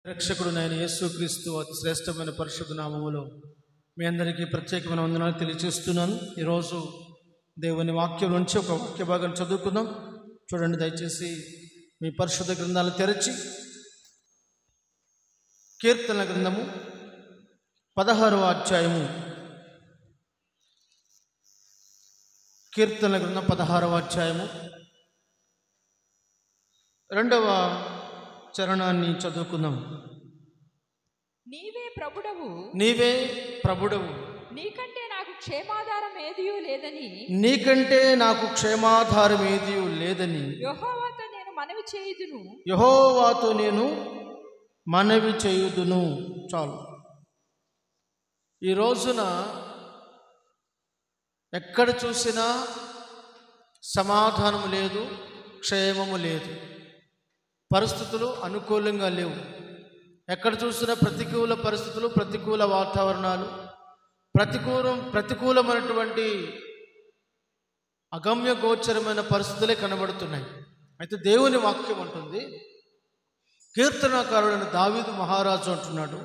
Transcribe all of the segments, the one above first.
రక్షకుడునైన యేసుక్రీస్తు అతి శ్రేష్టమైన పరిశుద్ధ నామములో మీ అందరికీ ప్రత్యేకమైన వందనాలు తెలియజేస్తున్నాను. ఈరోజు దేవుని వాక్యం నుంచి ఒక వాక్య భాగం చదువుకుందాం. చూడండి, దయచేసి మీ పరిశుద్ధ గ్రంథాలు తెరచి కీర్తనల గ్రంథము 16వ అధ్యాయము, కీర్తనల గ్రంథం 16వ అధ్యాయము 2వ చరణాన్ని చదువుకుందాం. నీవే ప్రభుడవు, నీవే ప్రభుడవు, నీకంటే నాకు క్షేమాధారం ఏదియూ లేదని, నీకంటే నాకు క్షేమాధారం ఏదియూ లేదని యెహోవాతో నేను మనవి చేయుదును. యెహోవాతో నేను మనవి చేయుదును. చాలు. ఈ రోజున ఎక్కడ చూసినా సమాధానము లేదు, క్షేమము లేదు. పరిస్థితులు అనుకూలంగా లేవు. ఎక్కడ చూసినా ప్రతికూల పరిస్థితులు, ప్రతికూల వాతావరణాలు, ప్రతికూలమైనటువంటి అగమ్య గోచరమైన పరిస్థితులే కనబడుతున్నాయి. అయితే దేవుని వాక్యం అంటుంది, కీర్తనాకారుడైన దావీదు మహారాజు అంటున్నాడు,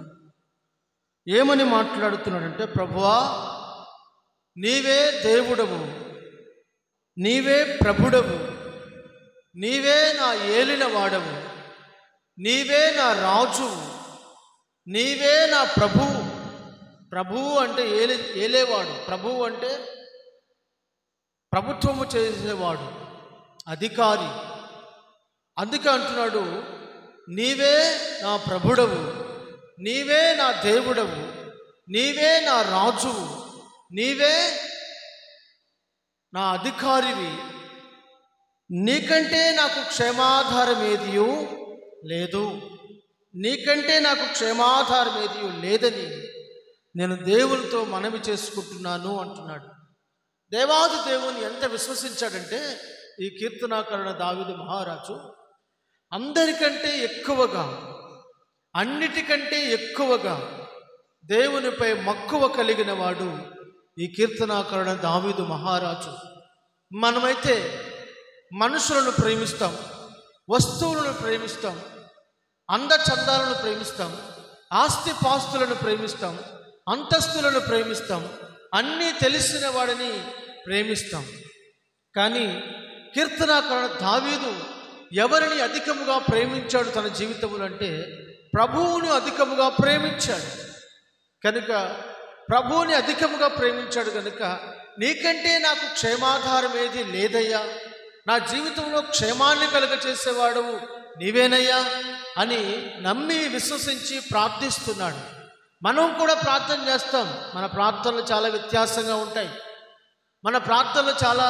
ఏమని మాట్లాడుతున్నాడంటే, ప్రభువా నీవే దేవుడవు, నీవే ప్రభుడవు, నీవే నా ఏలిన వాడవు, నీవే నా రాజువు, నీవే నా ప్రభువు. ప్రభువు అంటే ఏలేవాడు, ప్రభువు అంటే ప్రభుత్వము చేసేవాడు, అధికారి. అందుకే అంటున్నాడు, నీవే నా ప్రభుడవు, నీవే నా దేవుడవు, నీవే నా రాజువు, నీవే నా అధికారివి, నీకంటే నాకు క్షేమాధారం ఏదియూ లేదు, నీకంటే నాకు క్షేమాధారం ఏదియూ లేదని నేను దేవునితో మనవి చేసుకుంటున్నాను అంటున్నాడు. దేవాది దేవుని ఎంత విశ్వసించాడంటే ఈ కీర్తనాకారుడు దావీదు మహారాజు అందరికంటే ఎక్కువగా, అన్నిటికంటే ఎక్కువగా దేవునిపై మక్కువ కలిగిన వాడు ఈ కీర్తనాకారుడు దావీదు మహారాజు. మనమైతే మనుషులను ప్రేమిస్తాం, వస్తువులను ప్రేమిస్తాం, అందచందాలను ప్రేమిస్తాం, ఆస్తిపాస్తులను ప్రేమిస్తాం, అంతస్తులను ప్రేమిస్తాం, అన్నీ తెలిసిన వాడిని ప్రేమిస్తాం. కానీ కీర్తనాకారుడు దావీదు ఎవరిని అధికముగా ప్రేమించాడు తన జీవితంలో అంటే ప్రభువును అధికముగా ప్రేమించాడు. కనుక ప్రభువుని అధికముగా ప్రేమించాడు కనుక నీకంటే నాకు క్షేమాధారం ఏది లేదయ్యా, నా జీవితంలో క్షేమాన్ని కలుగచేసేవాడు నీవేనయ్యా అని నమ్మి విశ్వసించి ప్రార్థిస్తున్నాడు. మనం కూడా ప్రార్థన చేస్తాం. మన ప్రార్థనలు చాలా వ్యత్యాసంగా ఉంటాయి. మన ప్రార్థనలు చాలా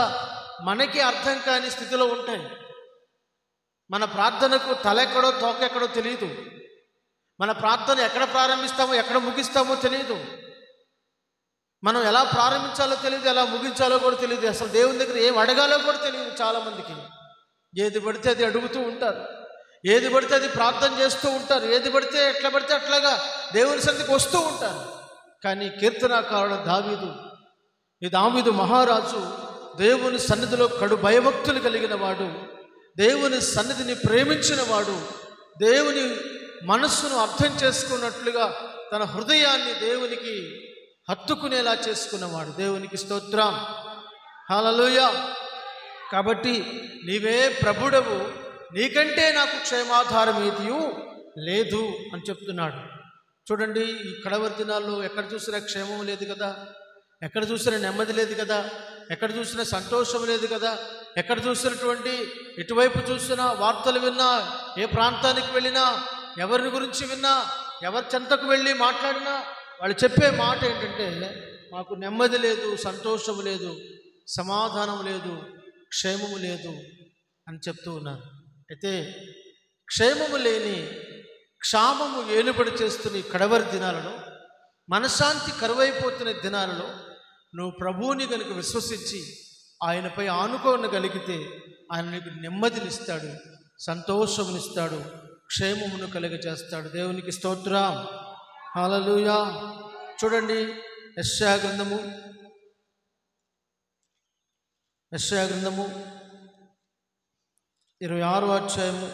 మనకి అర్థం కాని స్థితిలో ఉంటాయి. మన ప్రార్థనకు తల ఎక్కడో తోక ఎక్కడో తెలియదు. మన ప్రార్థన ఎక్కడ ప్రారంభిస్తామో ఎక్కడ ముగిస్తామో తెలియదు. మనం ఎలా ప్రారంభించాలో తెలియదు, ఎలా ముగించాలో కూడా తెలియదు. అసలు దేవుని దగ్గర ఏం అడగాలో కూడా తెలియదు చాలామందికి. ఏది పడితే అది అడుగుతూ ఉంటారు, ఏది పడితే అది ప్రార్థన చేస్తూ ఉంటారు, ఏది పడితే ఎట్లా పడితే అట్లాగా దేవుని సన్నిధికి వస్తూ ఉంటారు. కానీ కీర్తనాకారుడు దావీదు, ఈ దావీదు మహారాజు దేవుని సన్నిధిలో కడు భయభక్తులు కలిగిన వాడు, దేవుని సన్నిధిని ప్రేమించిన వాడు, దేవుని మనస్సును అర్థం చేసుకున్నట్లుగా తన హృదయాన్ని దేవునికి హత్తుకునేలా చేసుకున్నవాడు. దేవునికి స్తోత్రం, హల్లెలూయా. కాబట్టి నీవే ప్రభుడవు, నీకంటే నాకు క్షేమాధారం ఏదియూ లేదు అని చెప్తున్నాడు. చూడండి, ఈ కడవరి దినాల్లో ఎక్కడ చూసినా క్షేమం లేదు కదా, ఎక్కడ చూసినా నెమ్మది లేదు కదా, ఎక్కడ చూసినా సంతోషం లేదు కదా. ఎక్కడ చూసినటువంటి ఇటువైపు చూసినా, వార్తలు విన్నా, ఏ ప్రాంతానికి వెళ్ళినా, ఎవరిని గురించి విన్నా, ఎవరి చెంతకు వెళ్ళి మాట్లాడినా వాళ్ళు చెప్పే మాట ఏంటంటే, మాకు నెమ్మది లేదు, సంతోషము లేదు, సమాధానం లేదు, క్షేమము లేదు అని చెప్తూ ఉన్నారు. అయితే క్షేమము లేని, క్షామము ఏలుబడి చేస్తున్న ఈ కడవరి దినాలలో, మనశ్శాంతి కరువైపోతున్న దినాలలో నువ్వు ప్రభువుని కనుక విశ్వసించి ఆయనపై ఆనుకోనగలిగితే ఆయన నీకు నెమ్మదినిస్తాడు, సంతోషమునిస్తాడు, క్షేమమును కలుగజేస్తాడు. దేవునికి స్తోత్రం, హల్లెలూయా. చూడండి, యెషయా గ్రంథము 26వ అధ్యాయము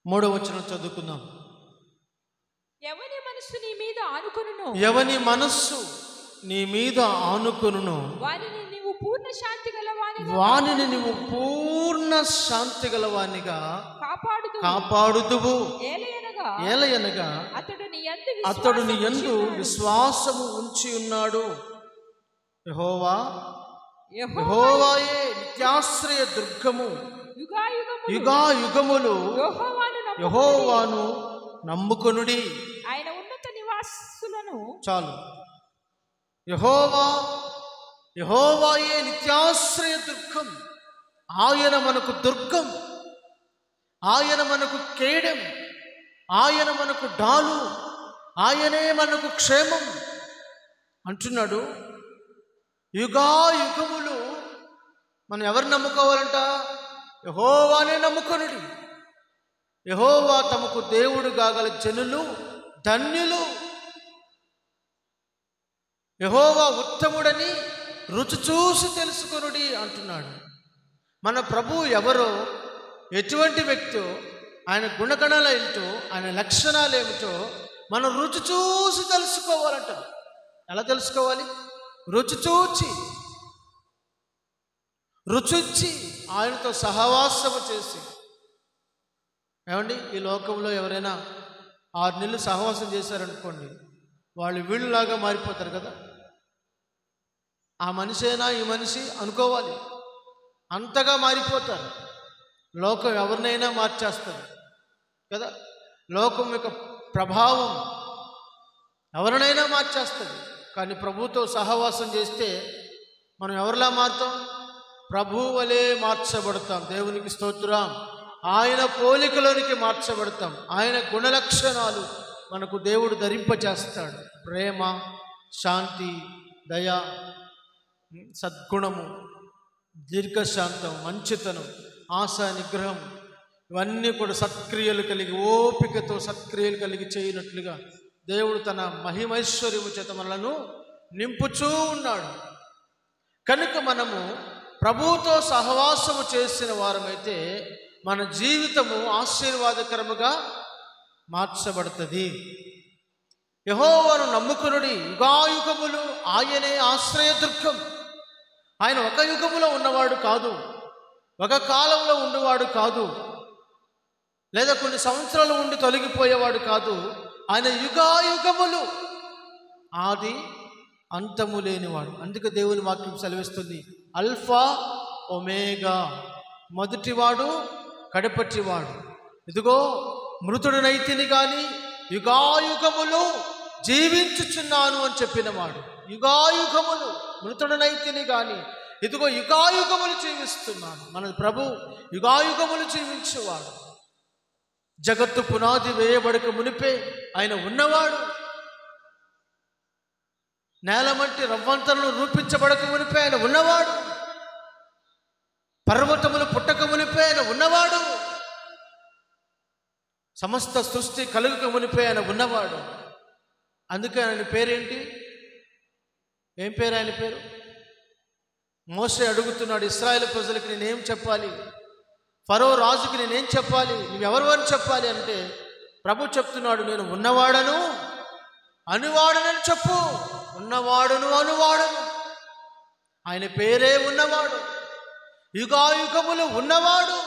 3వ వచనం చదువుకుందాం. ఎవని మనస్సు నీ మీద ఆనుకొనును ఎవని మనస్సు నీ మీద ఆనుకొనును వానిని నీవు పూర్ణ శాంతి గలవానిగా వానిని నీవు పూర్ణ శాంతి గలవానిగా కాపాడుదువు. ఏలయనగా అతడు నీ యందు విశ్వాసము ఉంచి ఉన్నాడు. యెహోవాయే నిత్యాశ్రయ దుర్గము, యుగాయుగములు యెహోవాను నమ్ముకొనుడి. ఆయన ఉన్నత నివాసులను చాలు. యెహోవాయే నిత్యాశ్రయ దుర్గం. ఆయన మనకు దుర్గం, ఆయన మనకు కేడెం, ఆయన మనకు డాలు, ఆయనే మనకు క్షేమం అంటున్నాడు. యుగాయుగములు మనం ఎవరు నమ్ముకోవాలంట? యెహోవానే నమ్ముకొనుడి. యెహోవా తమకు దేవుడు కాగల జనులు ధన్యులు. యెహోవా ఉత్తముడని రుచి చూసి తెలుసుకొనుడి అంటున్నాడు. మన ప్రభు ఎవరో, ఎటువంటి వ్యక్తో, ఆయన గుణగణాలు ఏమిటో, ఆయన లక్షణాలు ఏమిటో మనం రుచి చూసి తెలుసుకోవాలంట. ఎలా తెలుసుకోవాలి? రుచి ఆయనతో సహవాసము చేసి. ఏమండి, ఈ లోకంలో ఎవరైనా 6 నెలలు సహవాసం చేశారనుకోండి, వాళ్ళు వీళ్ళలాగా మారిపోతారు కదా. ఆ మనిషైనా ఈ మనిషి అనుకోవాలి, అంతగా మారిపోతారు. లోకం ఎవరినైనా మార్చేస్తుంది కదా. లోకం యొక్క ప్రభావం ఎవరినైనా మార్చేస్తుంది. కానీ ప్రభువుతో సహవాసం చేస్తే మనం ఎవరిలా మారుతాం? ప్రభువు వలె మార్చబడతాం. దేవునికి స్తోత్రం. ఆయన పోలికలోనికి మార్చబడతాం. ఆయన గుణలక్షణాలు మనకు దేవుడు ధరింపజేస్తాడు. ప్రేమ, శాంతి, దయ, సద్గుణము, దీర్ఘశాంతం, మంచితనం, ఆశా నిగ్రహం, ఇవన్నీ కూడా సత్క్రియలు కలిగి, ఓపికతో సత్క్రియలు కలిగి చేయనట్లుగా దేవుడు తన మహిమైశ్వర్యము చేత మనలను నింపుచూ ఉన్నాడు. కనుక మనము ప్రభువుతో సహవాసము చేసిన వారమైతే మన జీవితము ఆశీర్వాదకరముగా మార్చబడుతుంది. యెహోవాను నమ్ముకొనుడి, యుగాయుగములు ఆయనే ఆశ్రయదుర్గం. ఆయన ఒక యుగములో ఉన్నవాడు కాదు, ఒక కాలంలో ఉండేవాడు కాదు, లేదా కొన్ని సంవత్సరాలు ఉండి తొలగిపోయేవాడు కాదు. ఆయన యుగాయుగములు, ఆది అంతము లేనివాడు. అందుకే దేవుని వాక్యం సెలవిస్తుంది, అల్ఫా ఒమేగా, మొదటివాడు కడపటివాడు. ఇదిగో మృతుడనైతిని గాని యుగాయుగములు జీవించుచున్నాను అని చెప్పినవాడు. యుగాయుగములు, మృతుడనైతిని గాని ఇదిగో యుగాయుగములు జీవిస్తున్నాను. మన ప్రభు యుగాయుగములు జీవించేవాడు. జగత్తు పునాది వేయబడక మునిపే ఆయన ఉన్నవాడు. నేలమంటి రవ్వంతలను రూపించబడక మునిపే ఆయన ఉన్నవాడు. పర్వతములు పుట్టక మునిపే ఆయన ఉన్నవాడు. సమస్త సృష్టి కలుగక మునిపే ఆయన ఉన్నవాడు. అందుకే ఆయన పేరేంటి? ఏం పేరు ఆయన పేరు? మోషే అడుగుతున్నాడు, ఇశ్రాయేలు ప్రజలకి నేనేం చెప్పాలి? ఫరో రాజుకి నేనేం చెప్పాలి? నువ్వెవరు అని చెప్పాలి అంటే ప్రభు చెప్తున్నాడు, నేను ఉన్నవాడను అనువాడనని చెప్పు. ఉన్నవాడును అనువాడను, ఆయన పేరే ఉన్నవాడు. యుగాయుగములు ఉన్నవాడు,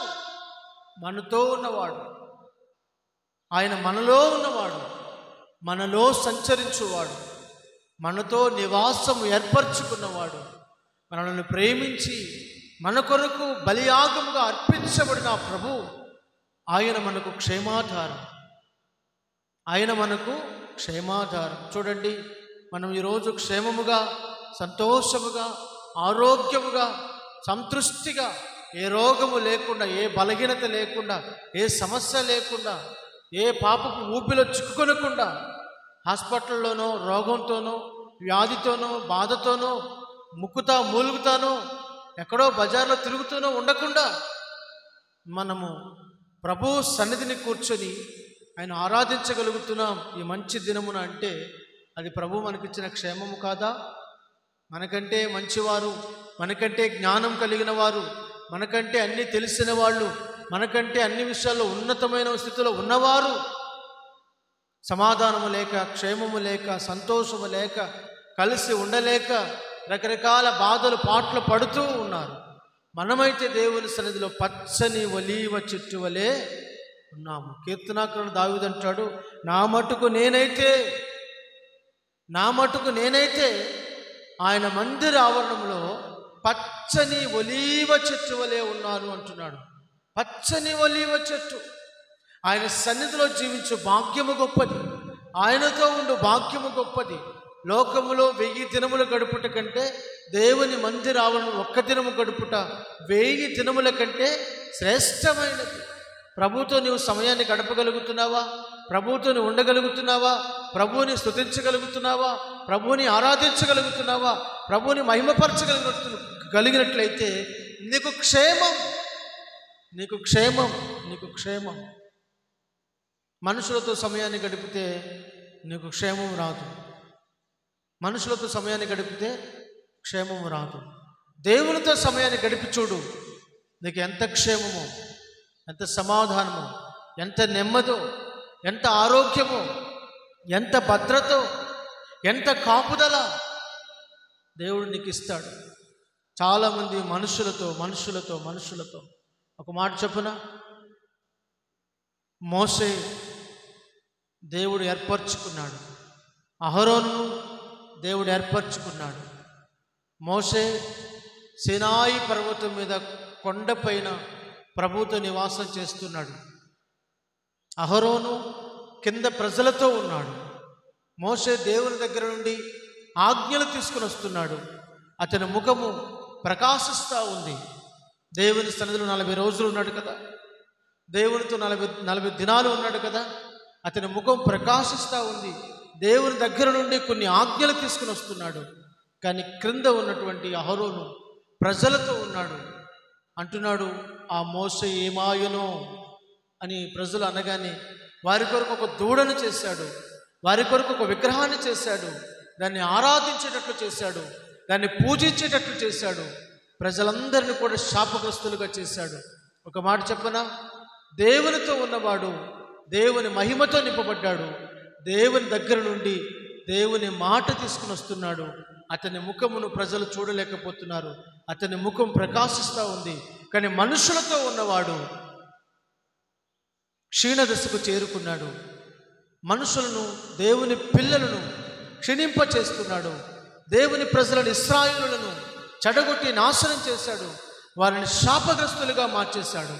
మనతో ఉన్నవాడు. ఆయన మనలో ఉన్నవాడు, మనలో సంచరించువాడు, మనతో నివాసము ఏర్పరచుకున్నవాడు, మనల్ని ప్రేమించి మన కొరకు బలియాగముగా అర్పించబడిన ప్రభు. ఆయన మనకు క్షేమాధారం, ఆయన మనకు క్షేమాధారం. చూడండి, మనం ఈరోజు క్షేమముగా, సంతోషముగా, ఆరోగ్యముగా, సంతృష్టిగా, ఏ రోగము లేకుండా, ఏ బలహీనత లేకుండా, ఏ సమస్య లేకుండా, ఏ పాపపు ఊపిలో చిక్కుకొనకుండా, హాస్పిటల్లోనో రోగంతోనో వ్యాధితోనో బాధతోనో మూలుగుతానో ఎక్కడో బజార్లో తిరుగుతూనో ఉండకుండా మనము ప్రభు సన్నిధిని కూర్చొని ఆయన ఆరాధించగలుగుతున్నాం ఈ మంచి దినమున అంటే అది ప్రభు మనకిచ్చిన క్షేమము కాదా? మనకంటే మంచివారు, మనకంటే జ్ఞానం కలిగిన వారు, మనకంటే అన్నీ తెలిసిన వాళ్ళు మనకంటే అన్ని విషయాల్లో ఉన్నతమైన స్థితిలో ఉన్నవారు సమాధానము లేక, క్షేమము లేక, సంతోషము లేక, కలిసి ఉండలేక రకరకాల బాధలు పాటలు పడుతూ ఉన్నారు. మనమైతే దేవుని సన్నిధిలో పచ్చని ఒలీవ చెట్టు వలె ఉన్నాము. కీర్తనాకారుడు దావీదు అంటాడు, నా మటుకు నేనైతే ఆయన మందిర ఆవరణంలో పచ్చని ఒలీవ చెట్టు వలె ఉన్నాను అంటున్నాడు. పచ్చని ఒలీవ చెట్టు. ఆయన సన్నిధిలో జీవించు భాగ్యము గొప్పది, ఆయనతో ఉండు భాగ్యము గొప్పది. లోకములో 1000 దినములు గడుపుట కంటే దేవుని మందిర ఆవరణం 1 దినము గడుపుట 1000 దినముల కంటే శ్రేష్టమైనది. ప్రభువుతో నీవు సమయాన్ని గడపగలుగుతున్నావా? ప్రభువుతో నువ్వు ఉండగలుగుతున్నావా? ప్రభువుని స్తుతించగలుగుతున్నావా? ప్రభువుని ఆరాధించగలుగుతున్నావా? ప్రభువుని మహిమపరచగలిగినట్లయితే నీకు క్షేమం, నీకు క్షేమం, నీకు క్షేమం. మనుషులతో సమయాన్ని గడిపితే నీకు క్షేమం రాదు. మనుషులతో సమయాన్ని గడిపితే క్షేమము రాదు. దేవునితో సమయాన్ని గడిపి చూడు, నీకు ఎంత క్షేమమో, ఎంత సమాధానమో, ఎంత నెమ్మదో, ఎంత ఆరోగ్యమో, ఎంత భద్రతో, ఎంత కాపుదల దేవుడు నీకు ఇస్తాడు. చాలామంది మనుషులతో ఒక మాట చెప్పున, మోషే దేవుడు ఏర్పరచుకున్నాడు, అహరోను దేవుడు ఏర్పరచుకున్నాడు. మోషే సినాయి పర్వతం మీద కొండపైన ప్రభువుతో నివాసం చేస్తున్నాడు. అహరోను కింద ప్రజలతో ఉన్నాడు. మోషే దేవుని దగ్గర నుండి ఆజ్ఞలు తీసుకుని వస్తున్నాడు. అతని ముఖము ప్రకాశిస్తూ ఉంది. దేవుని సన్నిధిలో 40 రోజులు ఉన్నాడు కదా, దేవునితో 40 దినాలు ఉన్నాడు కదా. అతని ముఖం ప్రకాశిస్తూ ఉంది. దేవుని దగ్గర నుండి కొన్ని ఆజ్ఞలు తీసుకుని వస్తున్నాడు. కానీ క్రింద ఉన్నటువంటి అహరోను ప్రజలతో ఉన్నాడు. అంటున్నాడు, ఆ మోషే ఏమాయునో అని ప్రజలు అనగానే వారి కొరకు ఒక దూడను చేశాడు, వారి కొరకు ఒక విగ్రహాన్ని చేశాడు, దాన్ని ఆరాధించేటట్లు చేశాడు, దాన్ని పూజించేటట్లు చేశాడు. ప్రజలందరినీ కూడా శాపగ్రస్తులుగా చేశాడు. ఒక మాట చెప్పనా, దేవునితో ఉన్నవాడు దేవుని మహిమతో నింపబడ్డాడు. దేవుని దగ్గర నుండి దేవుని మాట తీసుకుని వస్తున్నాడు. అతని ముఖమును ప్రజలు చూడలేకపోతున్నారు. అతని ముఖం ప్రకాశిస్తూ ఉంది. కానీ మనుషులతో ఉన్నవాడు క్షీణదశకు చేరుకున్నాడు. మనుషులను, దేవుని పిల్లలను క్షీణింప చేస్తున్నాడు. దేవుని ప్రజలను, ఇశ్రాయేలులను చెడగొట్టి నాశనం చేశాడు. వారిని శాపగ్రస్తులుగా మార్చేశాడు.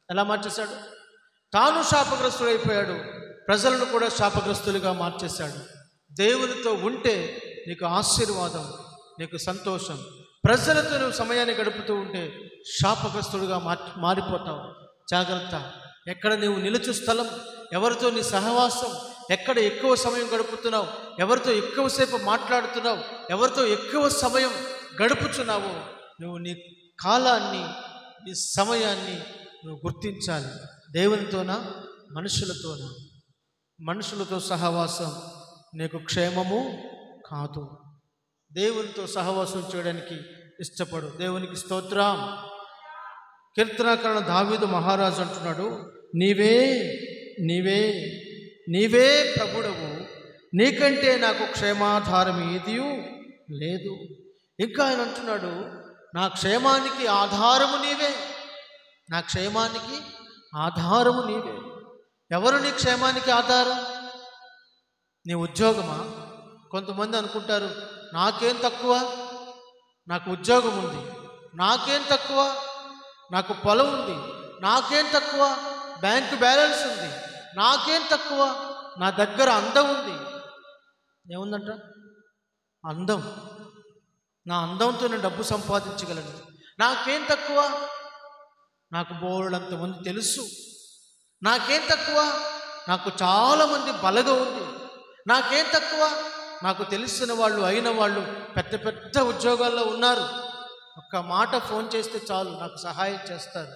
ఎలా మార్చేశాడు? తాను శాపగ్రస్తుడైపోయాడు, ప్రజలను కూడా శాపగ్రస్తులుగా మార్చేశాడు. దేవునితో ఉంటే నీకు ఆశీర్వాదం, నీకు సంతోషం. ప్రజలతో నువ్వు సమయాన్ని గడుపుతూ ఉంటే శాపగ్రస్తుడుగా మారిపోతావు. జాగ్రత్త. ఎక్కడ నీవు నిలుచు స్థలం, ఎవరితో నీ సహవాసం, ఎక్కడ ఎక్కువ సమయం గడుపుతున్నావు, ఎవరితో ఎక్కువసేపు మాట్లాడుతున్నావు, ఎవరితో ఎక్కువ సమయం గడుపుతున్నావో నువ్వు నీ కాలాన్ని, నీ సమయాన్ని నువ్వు గుర్తించాలి. దేవునితోనా, మనుషులతోనా? మనుషులతో సహవాసం నీకు క్షేమము కాదు. దేవునితో సహవాసం చేయడానికి ఇష్టపడు. దేవునికి స్తోత్రం. కీర్తనాకారుడు దావీదు మహారాజు అంటున్నాడు, నీవే నీవే నీవే ప్రభుడవు, నీకంటే నాకు క్షేమాధారం ఏదియూ లేదు. ఇంకా ఆయన అంటున్నాడు, నా క్షేమానికి ఆధారము నీవే, నా క్షేమానికి ఆధారము నీవే. ఎవరు నీ క్షేమానికి ఆధారం? నీ ఉద్యోగమా? కొంతమంది అనుకుంటారు, నాకేం తక్కువ, నాకు ఉద్యోగం ఉంది, నాకేం తక్కువ, నాకు పొలం ఉంది, నాకేం తక్కువ, బ్యాంకు బ్యాలెన్స్ ఉంది, నాకేం తక్కువ, నా దగ్గర అందం ఉంది. ఏముందంట? అందం. నా అందంతో నేను డబ్బు సంపాదించగలను. నాకేం తక్కువ, నాకు బోల్డంతమంది తెలుసు. నాకేం తక్కువ, నాకు చాలామంది బలగా ఉంది. నాకేం తక్కువ, నాకు తెలిసిన వాళ్ళు, అయిన వాళ్ళు పెద్ద పెద్ద ఉద్యోగాల్లో ఉన్నారు. ఒక్క మాట ఫోన్ చేస్తే చాలు, నాకు సహాయం చేస్తారు.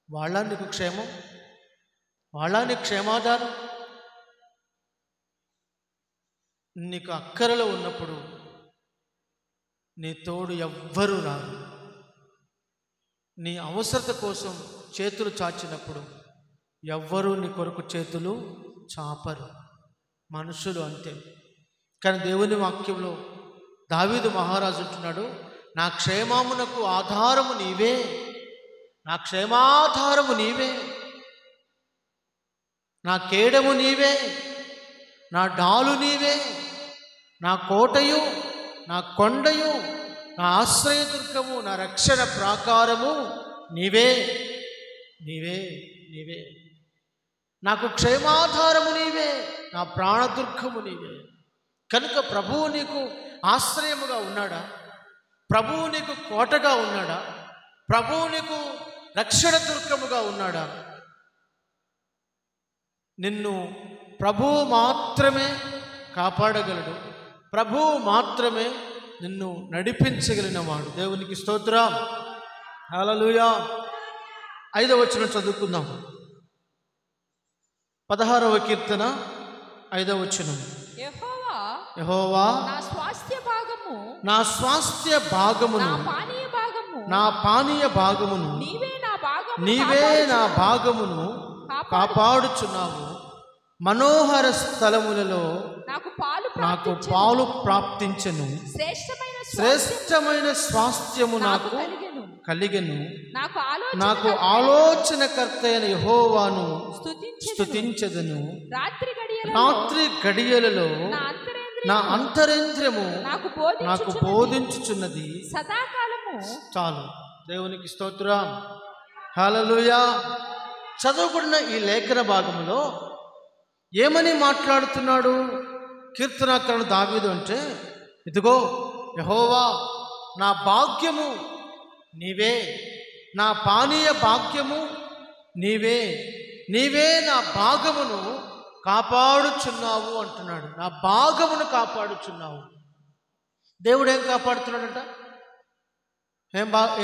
వాళ్ళ నీకు క్షేమం, వాళ్ళ నీకు క్షేమాధారం. నీకు అక్కరలో ఉన్నప్పుడు నీ తోడు ఎవ్వరూ రారు. నీ అవసరత కోసం చేతులు చాచినప్పుడు ఎవ్వరూ నీ కొరకు చేతులు చాపరు. మనుషులు అంతే. కానీ దేవుని వాక్యంలో దావీదు మహారాజు అంటున్నాడు, నా క్షేమమునకు ఆధారము నీవే, నా క్షేమాధారము నీవే, నా కేడము నీవే, నా డాలు నీవే, నా కోటయు, నా కొండయు, నా ఆశ్రయదుర్గము, నా రక్షణ ప్రాకారము నీవే, నీవే, నీవే. నాకు క్షేమాధారము నీవే, నా ప్రాణదుర్గము నీవే. కనుక ప్రభువు నీకు ఆశ్రయముగా ఉన్నాడా? ప్రభువు నీకు కోటగా ఉన్నాడా? ప్రభువు నీకు రక్షణ దుర్గముగా ఉన్నాడా? నిన్ను ప్రభువు మాత్రమే కాపాడగలడు. ప్రభువు మాత్రమే నిన్ను నడిపించగలిగిన వాడు. దేవునికి స్తోత్రం. హల్లెలూయా. 5వ వచనం చదువుకుందాం. 16వ కీర్తన 5వ వచనం. యెహోవా నా స్వాస్థ్య భాగము, నా స్వాస్థ్య భాగమును, నా పానీయ భాగమును, నీవే నా భాగమును కాపాడుచున్నావు. మనోహర స్థలములలో నాకు పాలు ప్రాప్తించెను. శ్రేష్టమైన స్వాస్థ్యము నాకు కలిగెను. నాకు ఆలోచనకర్త అయిన యెహోవాను స్తుతించెదను. రాత్రి గడియలలో నా అంతరేంద్రియము నాకు బోధించుచున్నది సదాకాలము. చాలు. దేవునికి స్తోత్రం. హల్లెలూయా. చదవబడిన ఈ లేఖన భాగంలో ఏమని మాట్లాడుతున్నాడు కీర్తనాకారుడు దావీదు అంటే, ఇదిగో యెహోవా నా భాగ్యము నీవే, నా పానీయ భాగ్యము నీవే, నీవే నా భాగమును కాపాడుచున్నావు అంటున్నాడు. నా భాగమును కాపాడుచున్నావు. దేవుడు ఏం కాపాడుతున్నాడట?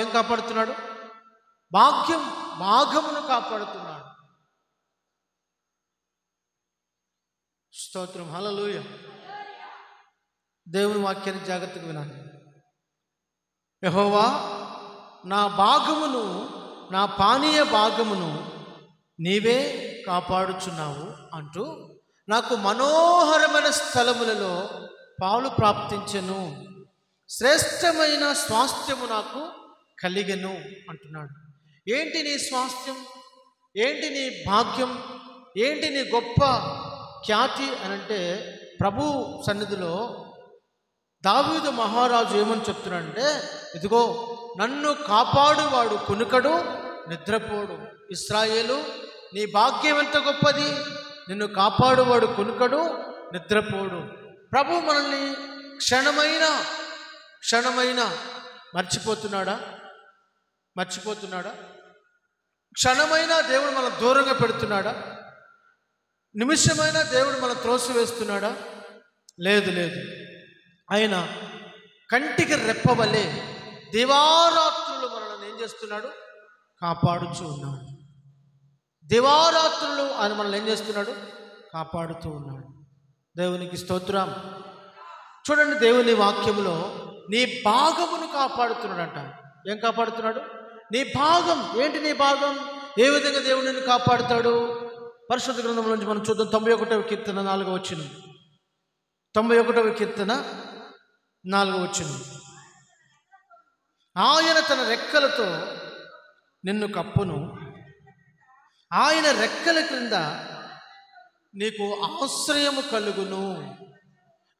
ఏం కాపాడుతున్నాడు? భాగమును కాపాడుతున్నాడు. స్తోత్రం. హల్లెలూయా. దేవుని వాక్యాన్ని జాగ్రత్తగా వినాలి. యెహోవా నా భాగమును, నా పానీయ భాగమును నీవే కాపాడుచున్నావు అంటూ, నాకు మనోహరమైన స్థలములలో పాలు ప్రాప్తించెను, శ్రేష్టమైన స్వాస్థ్యము నాకు కలిగెను అంటున్నాడు. ఏంటి నీ స్వాస్థ్యం? ఏంటి నీ భాగ్యం? ఏంటి నీ గొప్ప ఖ్యాతి అనంటే, ప్రభు సన్నిధిలో దావీదు మహారాజు ఏమని చెప్తున్నాడంటే, ఇదిగో నన్ను కాపాడువాడు కునుకడు నిద్రపోడు. ఇశ్రాయేలు నీ భాగ్యం ఎంత గొప్పది! నిన్ను కాపాడువాడు కునుకడు నిద్రపోడు. ప్రభు మనల్ని క్షణమైన మర్చిపోతున్నాడా? క్షణమైనా దేవుడు మనం దూరంగా పెడుతున్నాడా? నిమిషమైనా దేవుడు మనం త్రోసివేస్తున్నాడా? లేదు. ఆయన కంటికి రెప్పవలే దివారాత్రులు మనల్ని ఏం చేస్తున్నాడు? కాపాడుచూ ఉన్నాడు. దివారాత్రులు ఆయన మనల్ని ఏం చేస్తున్నాడు? కాపాడుతూ ఉన్నాడు. దేవునికి స్తోత్రం. చూడండి, దేవుని వాక్యంలో నీ భాగమును కాపాడుతున్నాడంట. ఏం కాపాడుతున్నాడు? నీ భాగం. ఏంటి నీ భాగం? ఏ విధంగా దేవుడు నిన్ను కాపాడుతాడు? పరిశుద్ధ గ్రంథంలో నుంచి మనం చూద్దాం. 91వ కీర్తన 4వ వచనం. 91వ కీర్తన 4వ వచనం. ఆయన తన రెక్కలతో నిన్ను కప్పును, ఆయన రెక్కల క్రింద నీకు ఆశ్రయము కలుగును.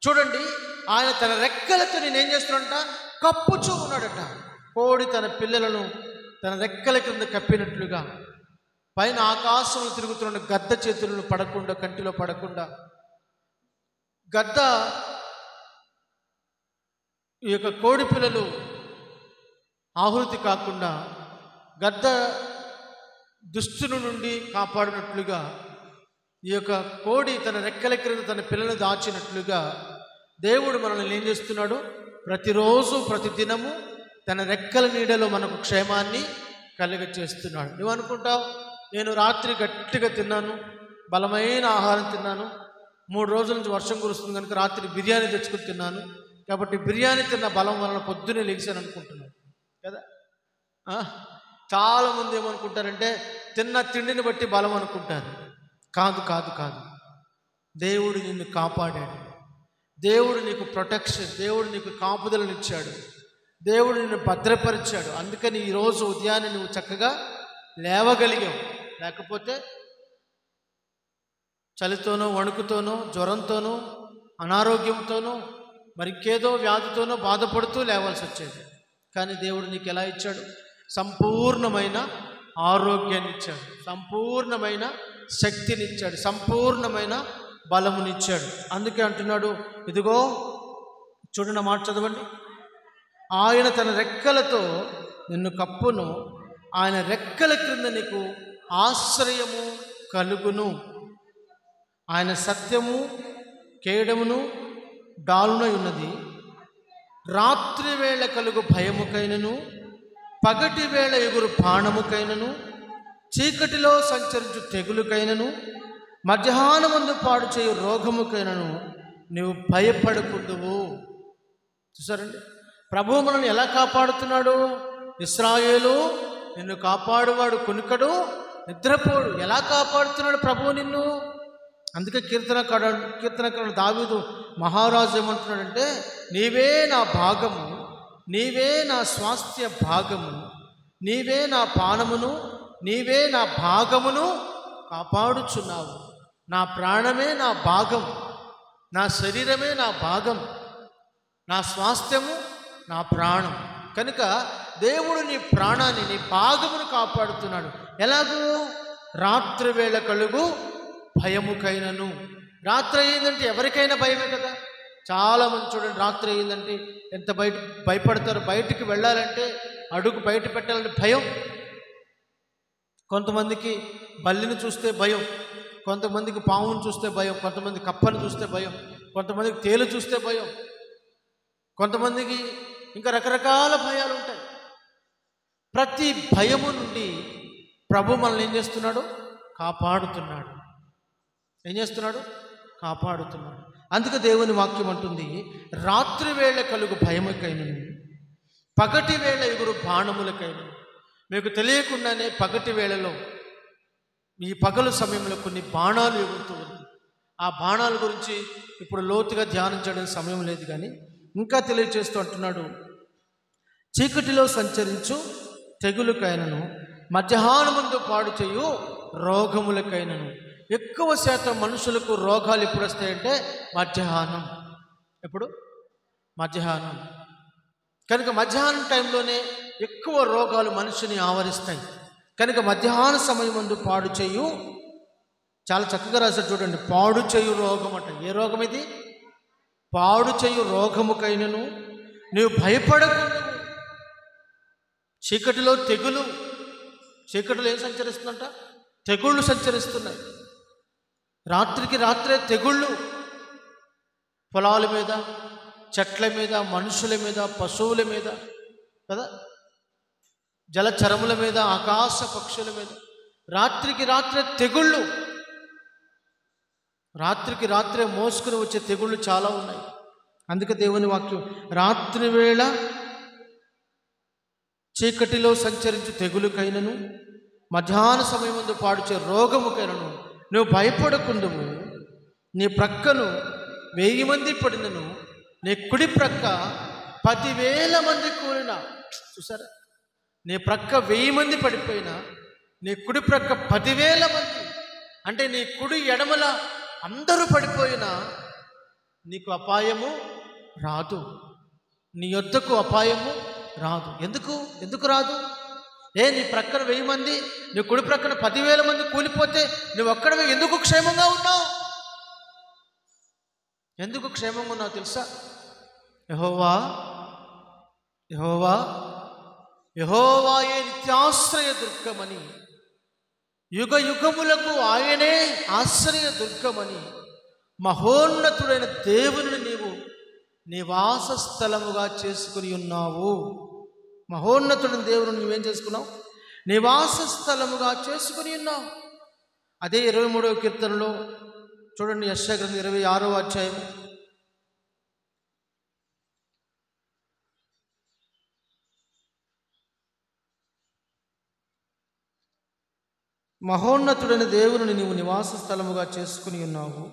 చూడండి, ఆయన తన రెక్కలతో నేనేం చేస్తున్నాడంట? కప్పుచూ ఉన్నాడట. కోడి తన పిల్లలను తన రెక్కల క్రింద కప్పినట్లుగా పైన ఆకాశంలో తిరుగుతున్న గద్ద చేతులను పడకుండా, కంటిలో పడకుండా, గద్ద ఈ యొక్క కోడి పిల్లలు ఆహుతి కాకుండా గద్ద దుష్టుని నుండి కాపాడినట్లుగా, ఈ యొక్క కోడి తన రెక్కల క్రింద తన పిల్లలను దాచినట్లుగా దేవుడు మనల్ని ఏం చేస్తున్నాడు? ప్రతిరోజు ప్రతిదినము తన రెక్కల నీడలో మనకు క్షేమాన్ని కలుగచేస్తున్నాడు. నువ్వు అనుకుంటావు, నేను రాత్రి గట్టిగా తిన్నాను, బలమైన ఆహారం తిన్నాను, 3 రోజుల నుంచి వర్షం కురుస్తుంది కనుక రాత్రి బిర్యానీ తెచ్చుకుని తిన్నాను, కాబట్టి బిర్యానీ తిన్న బలం వలన పొద్దునే లెగిసాను అనుకుంటున్నాను కదా. చాలామంది ఏమనుకుంటారంటే తిన్న తిండిని బట్టి బలం అనుకుంటారు. కాదు కాదు కాదు. దేవుడు నిన్ను కాపాడాడు. దేవుడు నీకు ప్రొటెక్షన్, దేవుడు నీకు కాపుదలనిచ్చాడు, దేవుడు నిన్ను భద్రపరిచాడు. అందుకని ఈరోజు ఉదయాన్నే నువ్వు చక్కగా లేవగలిగావు. లేకపోతే చలితోనో, వణుకుతోనో, జ్వరంతోనో, అనారోగ్యంతోనో, మరింకేదో వ్యాధితోనో బాధపడుతూ లేవాల్సి వచ్చేది. కానీ దేవుడు నీకు ఎలా ఇచ్చాడు? సంపూర్ణమైన ఆరోగ్యాన్ని ఇచ్చాడు, సంపూర్ణమైన శక్తినిచ్చాడు, సంపూర్ణమైన బలమునిచ్చాడు. అందుకే అంటున్నాడు, ఇదిగో చూడండి మాట చదవండి. ఆయన తన రెక్కలతో నిన్ను కప్పును, ఆయన రెక్కల క్రింద నీకు ఆశ్రయము కలుగును. ఆయన సత్యము కేడమును డాలునై ఉన్నది. రాత్రి వేళ కలుగు భయముకైనను, పగటి వేళ ఎగురు బాణముకైనను, చీకటిలో సంచరించు తెగులుకైనను, మధ్యాహ్నమందు పాడు చేయు రోగముకైనను నీవు భయపడకుందువు. చూసారండి, ప్రభువు మనల్ని ఎలా కాపాడుతున్నాడు? ఇశ్రాయేలు, నిన్ను కాపాడువాడు కొనుకడు, నిద్రపోడు. ఎలా కాపాడుతున్నాడు ప్రభువు నిన్ను? అందుకే కీర్తనకారుడు దావీదు మహారాజు ఏమంటున్నాడంటే, నీవే నా భాగము, నీవే నా స్వాస్థ్య భాగము, నీవే నా పానమును, నీవే నా భాగమును కాపాడుచున్నావు. నా ప్రాణమే నా భాగం, నా శరీరమే నా భాగం, నా స్వాస్థ్యము నా ప్రాణం. కనుక దేవుడు నీ ప్రాణాన్ని, నీ భాగమును కాపాడుతున్నాడు. ఎలాగూ? రాత్రి వేళ కలుగు భయముకైనను. రాత్రి అయిందంటే ఎవరికైనా భయమే కదా. చాలామంది చూడండి, రాత్రి అయిందంటే ఎంత భయపడతారు. బయటికి వెళ్ళాలంటే అడుగు బయట పెట్టాలంటే భయం. కొంతమందికి బల్లిని చూస్తే భయం, కొంతమందికి పావును చూస్తే భయం, కొంతమంది కప్పను చూస్తే భయం, కొంతమందికి తేలు చూస్తే భయం, కొంతమందికి ఇంకా రకరకాల భయాలు ఉంటాయి. ప్రతి భయము నుండి ప్రభు మనల్ని ఏం చేస్తున్నాడు? కాపాడుతున్నాడు. ఏం చేస్తున్నాడు? కాపాడుతున్నాడు. అందుకే దేవుని వాక్యం అంటుంది, రాత్రి వేళ కలుగు భయముకైనను, పగటి వేళ ఎగురు బాణములకైనను. మీకు తెలియకుండానే పగటి వేళలో, ఈ పగలు సమయంలో కొన్ని బాణాలు ఎగురుతూ ఉన్నాయి. ఆ బాణాల గురించి ఇప్పుడు లోతుగా ధ్యానం చేయడం సమయం లేదు, కానీ ఇంకా తెలియజేస్తూ అంటున్నాడు, చీకటిలో సంచరించు తెగులుకైనను, మధ్యాహ్నమందు పాడు చేయు రోగములకైనను. ఎక్కువ శాతం మనుషులకు రోగాలు ఎప్పుడు వస్తాయంటే మధ్యాహ్నం. ఎప్పుడు? మధ్యాహ్నం. కనుక మధ్యాహ్నం టైంలోనే ఎక్కువ రోగాలు మనిషిని ఆవరిస్తాయి. కనుక మధ్యాహ్న సమయం ముందు పాడు చేయు, చాలా చక్కగా రాశారు చూడండి, పాడు చేయు రోగం అంట. ఏ రోగం ఇది? పాడు చేయు రోగముకైనను నీవు భయపడకూడదు. చీకటిలో తెగులు, చీకటిలో ఏం సంచరిస్తుందంట? తెగుళ్ళు సంచరిస్తున్నాయి. రాత్రికి రాత్రే తెగుళ్ళు పొలాల మీద, చెట్ల మీద, మనుషుల మీద, పశువుల మీద కదా, జలచరముల మీద, ఆకాశ పక్షుల మీద రాత్రికి రాత్రే తెగుళ్ళు. రాత్రికి రాత్రే మోసుకుని వచ్చే తెగుళ్ళు చాలా ఉన్నాయి. అందుకే దేవుని వాక్యం, రాత్రి వేళ చీకటిలో సంచరించు తెగులుకైనను, మధ్యాహ్న సమయం ముందు పాడుచే రోగముకైనను నువ్వు భయపడకుందువు. నీ ప్రక్కను 1000 మంది పడినను, నీ కుడి ప్రక్క 10,000 మంది కూలినా. చూసారా? నీ ప్రక్క 1000 మంది పడిపోయినా, నీ కుడి ప్రక్క 10,000 మంది, అంటే నీ కుడి ఎడమల అందరూ పడిపోయినా నీకు అపాయము రాదు, నీ యొద్దకు అపాయము రాదు. ఎందుకు రాదు? నీ ప్రక్కన 1000 మంది, నీ కుడి ప్రక్కన 10,000 మంది కూలిపోతే నువ్వు ఒక్కడివే ఎందుకు క్షేమంగా ఉన్నావు? ఎందుకు క్షేమంగా ఉన్నావు తెలుసా? యెహోవాయే నిత్యాశ్రయ దుర్గమని, యుగ యుగములకు ఆయనే ఆశ్రయ దుర్గమని, మహోన్నతుడైన దేవుని నీవు నివాస స్థలముగా చేసుకుని ఉన్నావు. మహోన్నతుడైన దేవుని నువ్వేం చేసుకున్నావు? నివాస స్థలముగా చేసుకుని ఉన్నావు. అదే 23వ కీర్తనలో చూడండి, యెషయా గ్రంథం 26వ అధ్యాయం మహోన్నతుడైన దేవుని నీవు నివాస స్థలముగా చేసుకుని ఉన్నావు.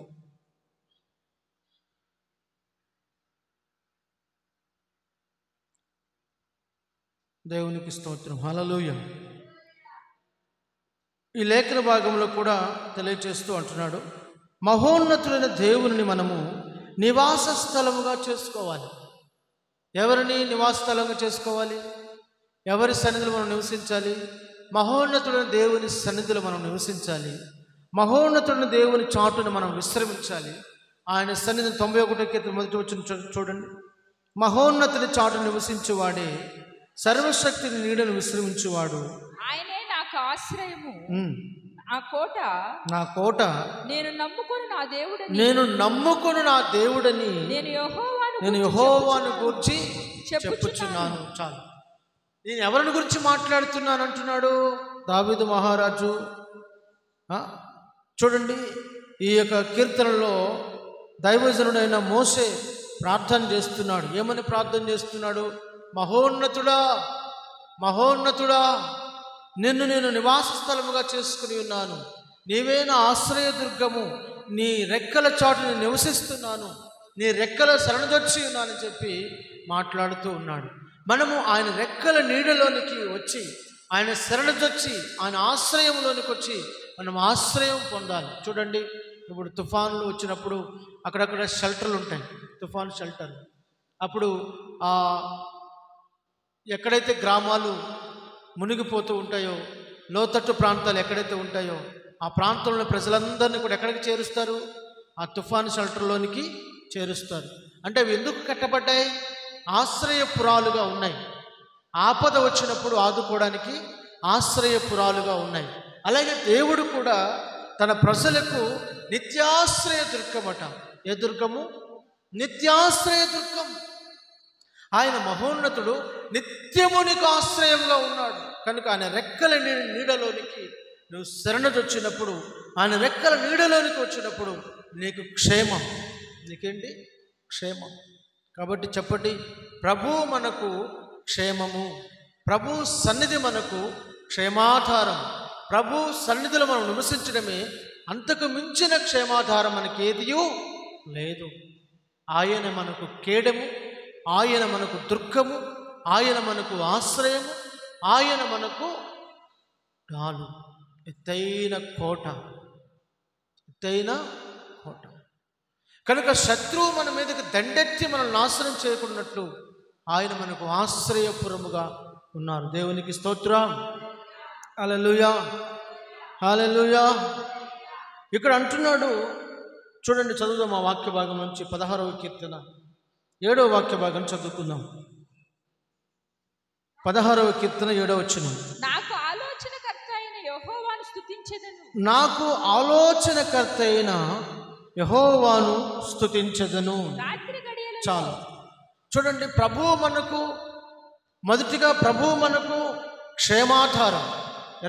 దేవునికి స్తోత్రం. హల్లెలూయా. ఈ లేఖన భాగంలో కూడా తెలియచేస్తూ అంటున్నాడు, మహోన్నతుడైన దేవుని మనము నివాస స్థలముగా చేసుకోవాలి. ఎవరిని నివాస స్థలంగా చేసుకోవాలి? ఎవరి సన్నిధిలో మనం నివసించాలి? మహోన్నతుడైన దేవుని సన్నిధిలో మనం నివసించాలి. మహోన్నతుడైన దేవుని చాటును మనం విశ్రమించాలి. ఆయన సన్నిధిని 91వ కీర్తన మొదటి వచనం చూడండి. మహోన్నతుని చాటును నివసించువాడే సర్వశక్తిని నీడను విశ్రమించువాడు. ఆయనే నాకు ఆశ్రయము, నా కోట, నేను నమ్ముకొను నా దేవుడని నేను యెహోవాను గూర్చి చెప్పుచున్నాను. చాలు. నేను ఎవరిని గురించి మాట్లాడుతున్నాను అంటున్నాడు దావీదు మహారాజు. చూడండి, ఈ యొక్క కీర్తనలో దైవజనుడైన మోషే ప్రార్థన చేస్తున్నాడు. ఏమని ప్రార్థన చేస్తున్నాడు? మహోన్నతుడా, మహోన్నతుడా, నిన్ను నేను నివాస స్థలముగా చేసుకుని ఉన్నాను. నీవే నా ఆశ్రయదుర్గము, నీ రెక్కల చాటు నేను నివసిస్తున్నాను, నీ రెక్కల శరణుదొచ్చి ఉన్నానని చెప్పి మాట్లాడుతూ ఉన్నాడు. మనము ఆయన రెక్కల నీడలోనికి వచ్చి, ఆయన శరణుదొచ్చి, ఆయన ఆశ్రయంలోనికి వచ్చి మనం ఆశ్రయం పొందాలి. చూడండి, ఇప్పుడు తుఫాన్లు వచ్చినప్పుడు అక్కడక్కడ షెల్టర్లు ఉంటాయి, తుఫాన్ షెల్టర్. అప్పుడు ఎక్కడైతే గ్రామాలు మునిగిపోతూ ఉంటాయో, లోతట్టు ప్రాంతాలు ఎక్కడైతే ఉంటాయో, ఆ ప్రాంతంలో ప్రజలందరినీ కూడా ఎక్కడికి చేరుస్తారు? ఆ తుఫాన్ షెల్టర్లోనికి చేరుస్తారు. అంటే అవి ఎందుకు కట్టబడ్డాయి? ఆశ్రయపురాలుగా ఉన్నాయి. ఆపద వచ్చినప్పుడు ఆదుకోవడానికి ఆశ్రయపురాలుగా ఉన్నాయి. అలాగే దేవుడు కూడా తన ప్రజలకు నిత్యాశ్రయ దుర్గమట. ఏ దుర్గము? నిత్యాశ్రయ దుర్గం. ఆయన మహోన్నతుడు, నిత్యము నీకు ఆశ్రయంగా ఉన్నాడు. కనుక ఆయన రెక్కల నీడలోనికి నువ్వు శరణొచ్చినప్పుడు, ఆయన రెక్కల నీడలోనికి వచ్చినప్పుడు నీకు క్షేమం. నీకేంటి? క్షేమం. కాబట్టి చెప్పండి, ప్రభు మనకు క్షేమము, ప్రభు సన్నిధి మనకు క్షేమాధారం. ప్రభు సన్నిధిలో మనం నివసించడమే అంతకు మించిన క్షేమాధారం మనకేదియూ లేదు. ఆయన మనకు కేడము, ఆయన మనకు దుర్గము, ఆయన మనకు ఆశ్రయము, ఆయన మనకు డాలు, ఎత్తైన కోట, ఎత్తైన కోట. కనుక శత్రువు మన మీదకి దండెత్తి మనం నాశనం చేయకున్నట్లు ఆయన మనకు ఆశ్రయపురముగా ఉన్నారు. దేవునికి స్తోత్రం. హల్లెలూయా, హల్లెలూయా. ఇక్కడ అంటున్నాడు, చూడండి, చదువుదాం ఆ వాక్య భాగం నుంచి. 16వ కీర్తన 7వ వాక్య భాగం చదువుకుందాం. 16వ కీర్తన 7వ వచనం. నాకు ఆలోచనకర్త అయిన యెహోవాను స్తుతించెదను. నాకు ఆలోచనకర్త అయిన యెహోవాను స్తుతించెదను. చాలు. చూడండి, ప్రభువు మనకు, మొదటిగా ప్రభువు మనకు క్షేమాధారం.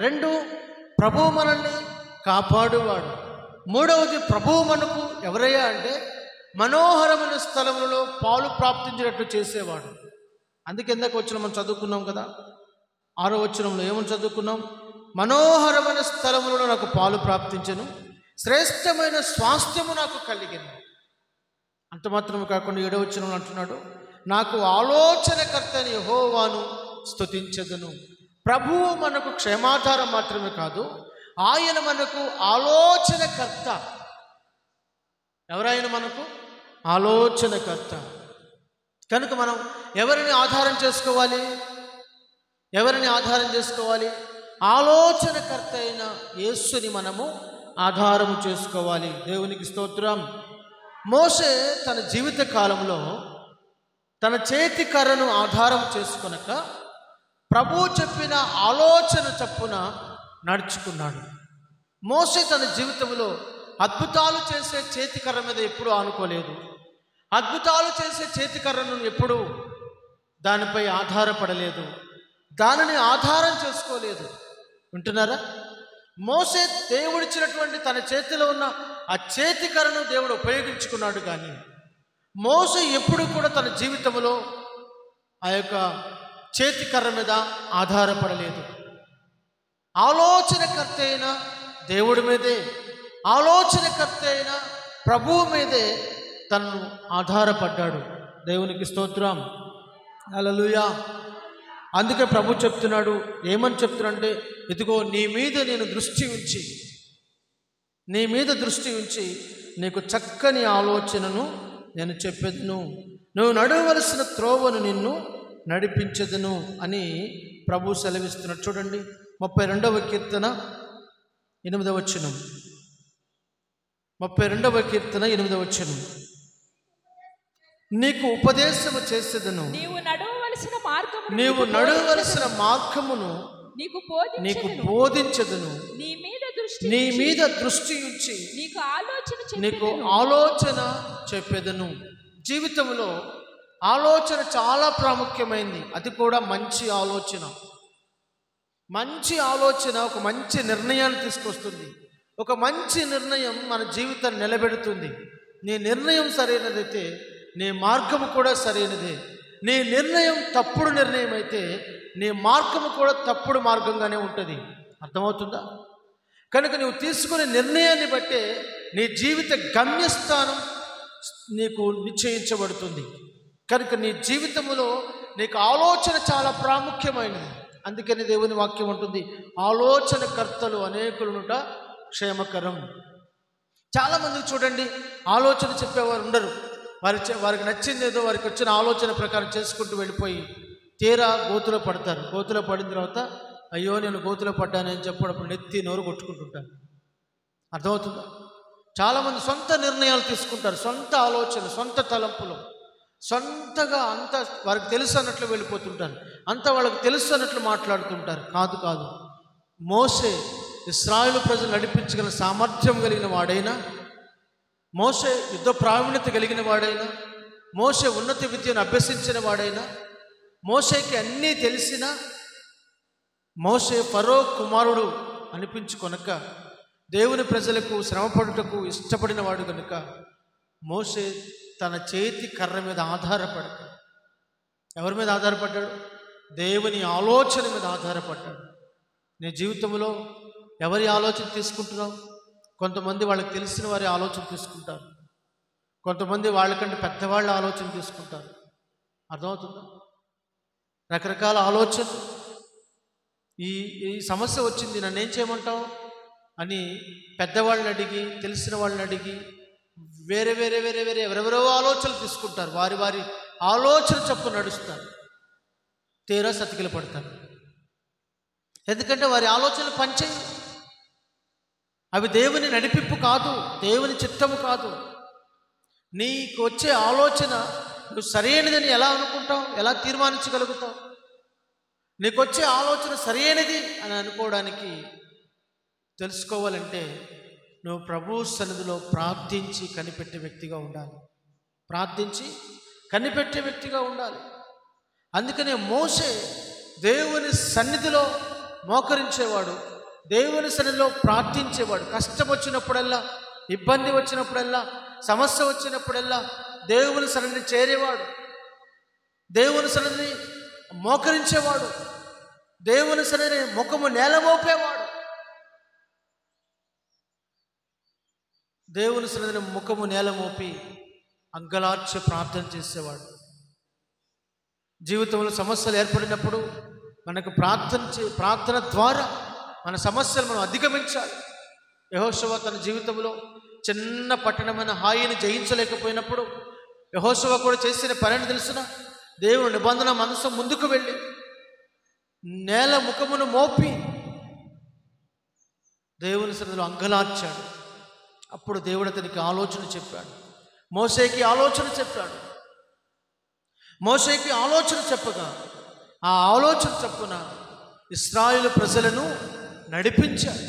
2, ప్రభువు మనల్ని కాపాడువాడు. 3వది, ప్రభువు మనకు ఎవరయ్యా అంటే మనోహరమైన స్థలములలో పాలు ప్రాప్తించినట్లు చేసేవాడు. అందుకే ఎందుకు వచ్చిన మనం చదువుకున్నాం కదా, 6వ వచనంలో ఏమని చదువుకున్నాం? మనోహరమైన స్థలములలో నాకు పాలు ప్రాప్తించెను, శ్రేష్టమైన స్వాస్థ్యము నాకు కలిగింది. అంత మాత్రమే కాకుండా 7వ వచనంలో అంటున్నాడు, నాకు ఆలోచనకర్త అని యెహోవాను స్తుతించెదను. ప్రభువు మనకు క్షేమాధారం మాత్రమే కాదు, ఆయన మనకు ఆలోచనకర్త. ఎవరైనా మనకు ఆలోచనకర్త. కనుక మనం ఎవరిని ఆధారం చేసుకోవాలి? ఎవరిని ఆధారం చేసుకోవాలి? ఆలోచనకర్త అయిన యేసుని మనము ఆధారము చేసుకోవాలి. దేవునికి స్తోత్రం. మోషే తన జీవిత కాలంలో తన చేతి కర్రను ఆధారం చేసుకొనక ప్రభువు చెప్పిన ఆలోచన చప్పున నడుచుకున్నాడు. మోషే తన జీవితంలో అద్భుతాలు చేసే చేతి కర్ర మీద ఎప్పుడూ ఆనుకోలేదు. అద్భుతాలు చేసే చేతి కర్రను ఎప్పుడూ దానిపై ఆధారపడలేదు, దానిని ఆధారం చేసుకోలేదు. వింటున్నారా? మోషే దేవుడిచ్చినటువంటి తన చేతిలో ఉన్న ఆ చేతి కర్రను దేవుడు ఉపయోగించుకున్నాడు. కానీ మోషే ఎప్పుడు కూడా తన జీవితంలో ఆ యొక్క చేతి కర్ర మీద ఆధారపడలేదు. ఆలోచనకర్త అయిన దేవుడి మీదే, ఆలోచనకర్త అయిన ప్రభువు మీదే తను ఆధారపడ్డాడు. దేవునికి స్తోత్రం, హల్లెలూయా. అందుకే ప్రభు చెప్తున్నాడు, ఏమని చెప్తున్నాడంటే, ఇదిగో నీ మీద నేను దృష్టి ఉంచి, నీ మీద దృష్టి ఉంచి నీకు చక్కని ఆలోచనను నేను చెప్పెదను, నువ్వు నడవలసిన త్రోవను నిన్ను నడిపించదును అని ప్రభు సెలవిస్తున్నాడు. చూడండి 32వ కీర్తన 8వ వచనం. 32వ కీర్తన 8వ వచనం. నీకు ఉపదేశము చేసేదను, నీవు నడవవలసిన మార్గమును నీకు బోధించదును, నీ మీద దృష్టి ఉంచి నీకు ఆలోచన చెప్పేదను. జీవితంలో ఆలోచన చాలా ప్రాముఖ్యమైంది. అది కూడా మంచి ఆలోచన. మంచి ఆలోచన ఒక మంచి నిర్ణయాన్ని తీసుకొస్తుంది. ఒక మంచి నిర్ణయం మన జీవితాన్ని నిలబెడుతుంది. నీ నిర్ణయం సరైనదైతే నీ మార్గము కూడా సరైనదే. నీ నిర్ణయం తప్పుడు నిర్ణయం అయితే నీ మార్గము కూడా తప్పుడు మార్గంగానే ఉంటుంది. అర్థమవుతుందా? కనుక నువ్వు తీసుకునే నిర్ణయాన్ని బట్టే నీ జీవిత గమ్యస్థానం నీకు నిశ్చయించబడుతుంది. కనుక నీ జీవితంలో నీకు ఆలోచన చాలా ప్రాముఖ్యమైనది. అందుకని దేవుని వాక్యం ఉంటుంది, ఆలోచనకర్తలు అనేకులునుట క్షేమకరం. చాలామందికి చూడండి, ఆలోచన చెప్పేవారు ఉండరు. వారికి నచ్చింది ఏదో వారికి వచ్చిన ఆలోచన ప్రకారం చేసుకుంటూ వెళ్ళిపోయి తీరా గోతులో పడతారు. గోతులో పడిన తర్వాత అయ్యో నేను గోతులో పడ్డానని చెప్పినప్పుడు నెత్తి నోరు కొట్టుకుంటుంటారు. అర్థమవుతుందా? చాలామంది సొంత నిర్ణయాలు తీసుకుంటారు, సొంత ఆలోచన, సొంత తలంపులు, సొంతగా అంత వారికి తెలుసు అన్నట్లు వెళ్ళిపోతుంటారు, అంత వాళ్ళకి తెలుసు అన్నట్లు మాట్లాడుతుంటారు. కాదు. మోషే ఇశ్రాయేలు ప్రజలు నడిపించగల సామర్థ్యం కలిగిన వాడైనా, మోషే యుద్ధ ప్రావీణ్యత కలిగిన వాడైనా, మోషే ఉన్నత విద్యను అభ్యసించిన వాడైనా, మోషేకి అన్నీ తెలిసినా మోషే ఫరో కుమారుడు అనిపించుకొనక దేవుని ప్రజలకు శ్రమపడుటకు ఇష్టపడిన వాడు కనుక మోషే తన చేతి కర్ర మీద ఆధారపడక ఎవరి మీద ఆధారపడ్డాడు? దేవుని ఆలోచన మీద ఆధారపడ్డాడు. నీ జీవితంలో ఎవరి ఆలోచన తీసుకుంటున్నావు? కొంతమంది వాళ్ళకి తెలిసిన వారి ఆలోచన తీసుకుంటారు, కొంతమంది వాళ్ళకంటే పెద్దవాళ్ళ ఆలోచన తీసుకుంటారు. అర్థమవుతుందా? రకరకాల ఆలోచన. ఈ సమస్య వచ్చింది, నన్ను ఏం చేయమంటావు అని పెద్దవాళ్ళని అడిగి, తెలిసిన వాళ్ళని అడిగి, వేరే ఎవరెవరో ఆలోచనలు తీసుకుంటారు. వారి ఆలోచన చొప్పున నడుస్తారు. తీరా సతికిల పడతారు. ఎందుకంటే వారి ఆలోచనలు పనిచేయి. అవి దేవుని నడిపింపు కాదు, దేవుని చిత్తము కాదు. నీకు వచ్చే ఆలోచన నువ్వు సరైనదని ఎలా అనుకుంటావు? ఎలా తీర్మానించగలుగుతావు? నీకు వచ్చే ఆలోచన సరైనది అని అనుకోవడానికి, తెలుసుకోవాలంటే నువ్వు ప్రభు సన్నిధిలో ప్రార్థించి కనిపెట్టే వ్యక్తిగా ఉండాలి. ప్రార్థించి కనిపెట్టే వ్యక్తిగా ఉండాలి. అందుకనే మోషే దేవుని సన్నిధిలో మోకరించేవాడు, దేవుని సన్నిధిలో ప్రార్థించేవాడు. కష్టం వచ్చినప్పుడల్లా, ఇబ్బంది వచ్చినప్పుడల్లా, సమస్య వచ్చినప్పుడల్లా దేవుని సన్నిధిని చేరేవాడు, దేవుని సన్నిధిని మోకరించేవాడు, దేవుని సన్నిధిని ముఖము నేలమోపేవాడు, దేవుని సన్నిధిని ముఖము నేలమోపి అంగలార్చి ప్రార్థన చేసేవాడు. జీవితంలో సమస్యలు ఏర్పడినప్పుడు మనకు ప్రార్థన ద్వారా మన సమస్యలు మనం అధిగమించాలి. యెహోషువ తన జీవితంలో చిన్న పట్టణమైన హాయిని జయించలేకపోయినప్పుడు యెహోషువ కూడా చేసిన పనిని తెలిసిన దేవుని నిబంధన మనసు ముందుకు వెళ్ళి నేల ముఖమును మోపి దేవుని సన్నిధిలో అంగలార్చాడు. అప్పుడు దేవుడు అతనికి ఆలోచన చెప్పాడు. మోషేకి ఆలోచన చెప్పాడు. మోషేకి ఆలోచన చెప్పగా ఆ ఆలోచన చొప్పున ఇశ్రాయేలు ప్రజలను నడిపించాడు.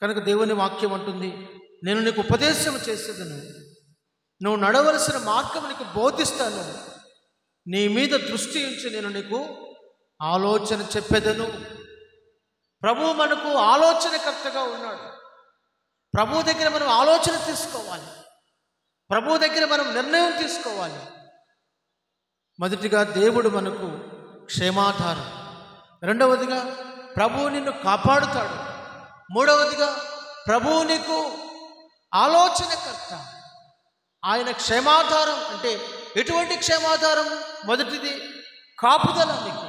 కనుక దేవుని వాక్యం అంటుంది, నేను నీకు ఉపదేశం చేసేదను, నువ్వు నడవలసిన మార్గం నీకు బోధిస్తాను, నీ మీద దృష్టి ఉంచి నేను నీకు ఆలోచన చెప్పేదను. ప్రభువు మనకు ఆలోచనకర్తగా ఉన్నాడు. ప్రభువు దగ్గర మనం ఆలోచన తీసుకోవాలి. ప్రభువు దగ్గర మనం నిర్ణయం తీసుకోవాలి. మొదటిగా దేవుడు మనకు క్షేమాధారం, రెండవదిగా ప్రభువు నిన్ను కాపాడుతాడు. మూడవదిగా ప్రభువు నీకు ఆలోచనకర్త. ఆయన క్షేమాధారం. అంటే ఎటువంటి క్షేమాధారం? మొదటిది కాపుదల, నీకు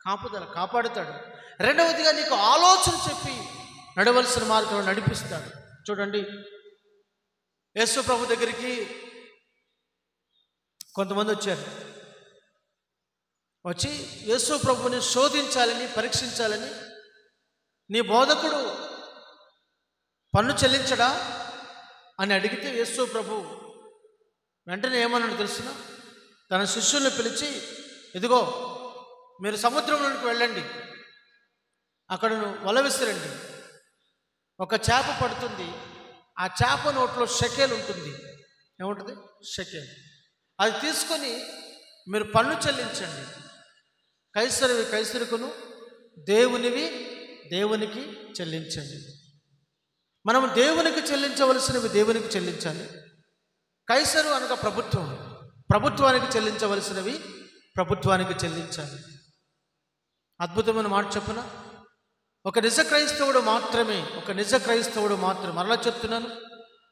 కాపుదల, కాపాడుతాడు. రెండవదిగా నీకు ఆలోచన చెప్పి నడవలసిన మార్గంలో నడిపిస్తాడు. చూడండి, యేసు ప్రభు దగ్గరికి కొంతమంది వచ్చారు. వచ్చి యేసు ప్రభుని శోధించాలని, పరీక్షించాలని, నీ బోధకుడు పన్ను చెల్లించడా అని అడిగితే యేసు ప్రభు వెంటనే ఏమన్నాడు తెలుసిన? తన శిష్యుల్ని పిలిచి, ఇదిగో మీరు సముద్రంలోనికి వెళ్ళండి, అక్కడ వల విసిరండి, ఒక చేప పడుతుంది, ఆ చేప నోట్లో షెకేల్ ఉంటుంది. ఏముంటుంది? షెకేల్. అది తీసుకొని మీరు పన్ను చెల్లించండి. కైసరివి కైసరుకును, దేవునివి దేవునికి చెల్లించండి. మనం దేవునికి చెల్లించవలసినవి దేవునికి చెల్లించాలి. కైసరు అనగా ప్రభుత్వం, ప్రభుత్వానికి చెల్లించవలసినవి ప్రభుత్వానికి చెల్లించాలి. అద్భుతమైన మాట చెప్పున, ఒక నిజ క్రైస్తవుడు మాత్రమే, ఒక నిజ క్రైస్తవుడు మాత్రమే, మరలా చెప్తున్నాను,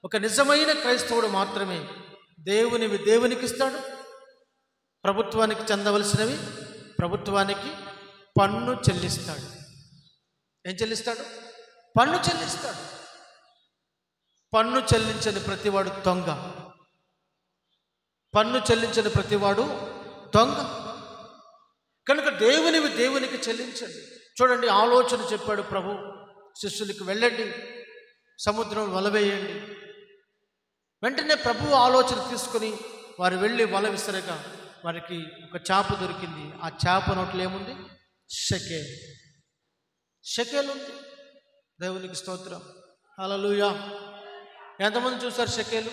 ఒక నిజమైన క్రైస్తవుడు మాత్రమే దేవునివి దేవునికి ఇస్తాడు, ప్రభుత్వానికి చెందవలసినవి ప్రభుత్వానికి పన్ను చెల్లిస్తాడు. ఏం చెల్లిస్తాడు? పన్ను చెల్లిస్తాడు. పన్ను చెల్లించని ప్రతివాడు దొంగ. పన్ను చెల్లించని ప్రతివాడు దొంగ. కనుక దేవునివి దేవునికి చెల్లించండి. చూడండి, ఆలోచన చెప్పాడు ప్రభు శిష్యులకి, వెళ్ళండి సముద్రం వలవేయండి. వెంటనే ప్రభు ఆలోచన తీసుకొని వారు వెళ్ళి వల విసరగా వారికి ఒక చేప దొరికింది. ఆ చేప నోట్లో ఏముంది? షెకేల్. షెకేల్ ఉంది. దేవునికి స్తోత్రం, హల్లెలూయా. ఎంతమంది చూశారు షెకేలు?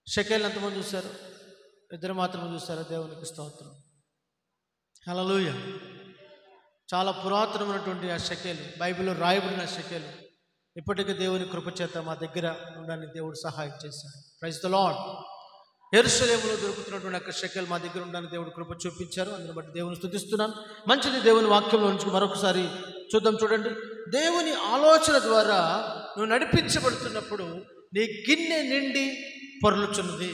షెకేల్ ఎంతమంది చూశారు? ఇద్దరు మాత్రమే చూశారు. దేవునికి స్తోత్రం, హల్లెలూయా. చాలా పురాతనమైనటువంటి ఆ షెకేలు, బైబిల్లో రాయబడిన షెకేలు ఇప్పటికీ దేవుని కృపచేత మా దగ్గర ఉండడానికి దేవుడు సహాయం చేశాడు. Praise the lord. యెరూషలేములో దొరుకుతున్నటువంటి అక్కడ షెకేల్ మా దగ్గర ఉండడానికి దేవుడు కృప చూపించారు. అందుని బట్టి దేవుని స్తుతిస్తున్నాను. మంచిది. దేవుని వాక్యంలో నుంచి మరొకసారి చూద్దాం. చూడండి, దేవుని ఆలోచన ద్వారా నువ్వు నడిపించబడుతున్నప్పుడు నీ గిన్నె నిండి పొర్లుచున్నది.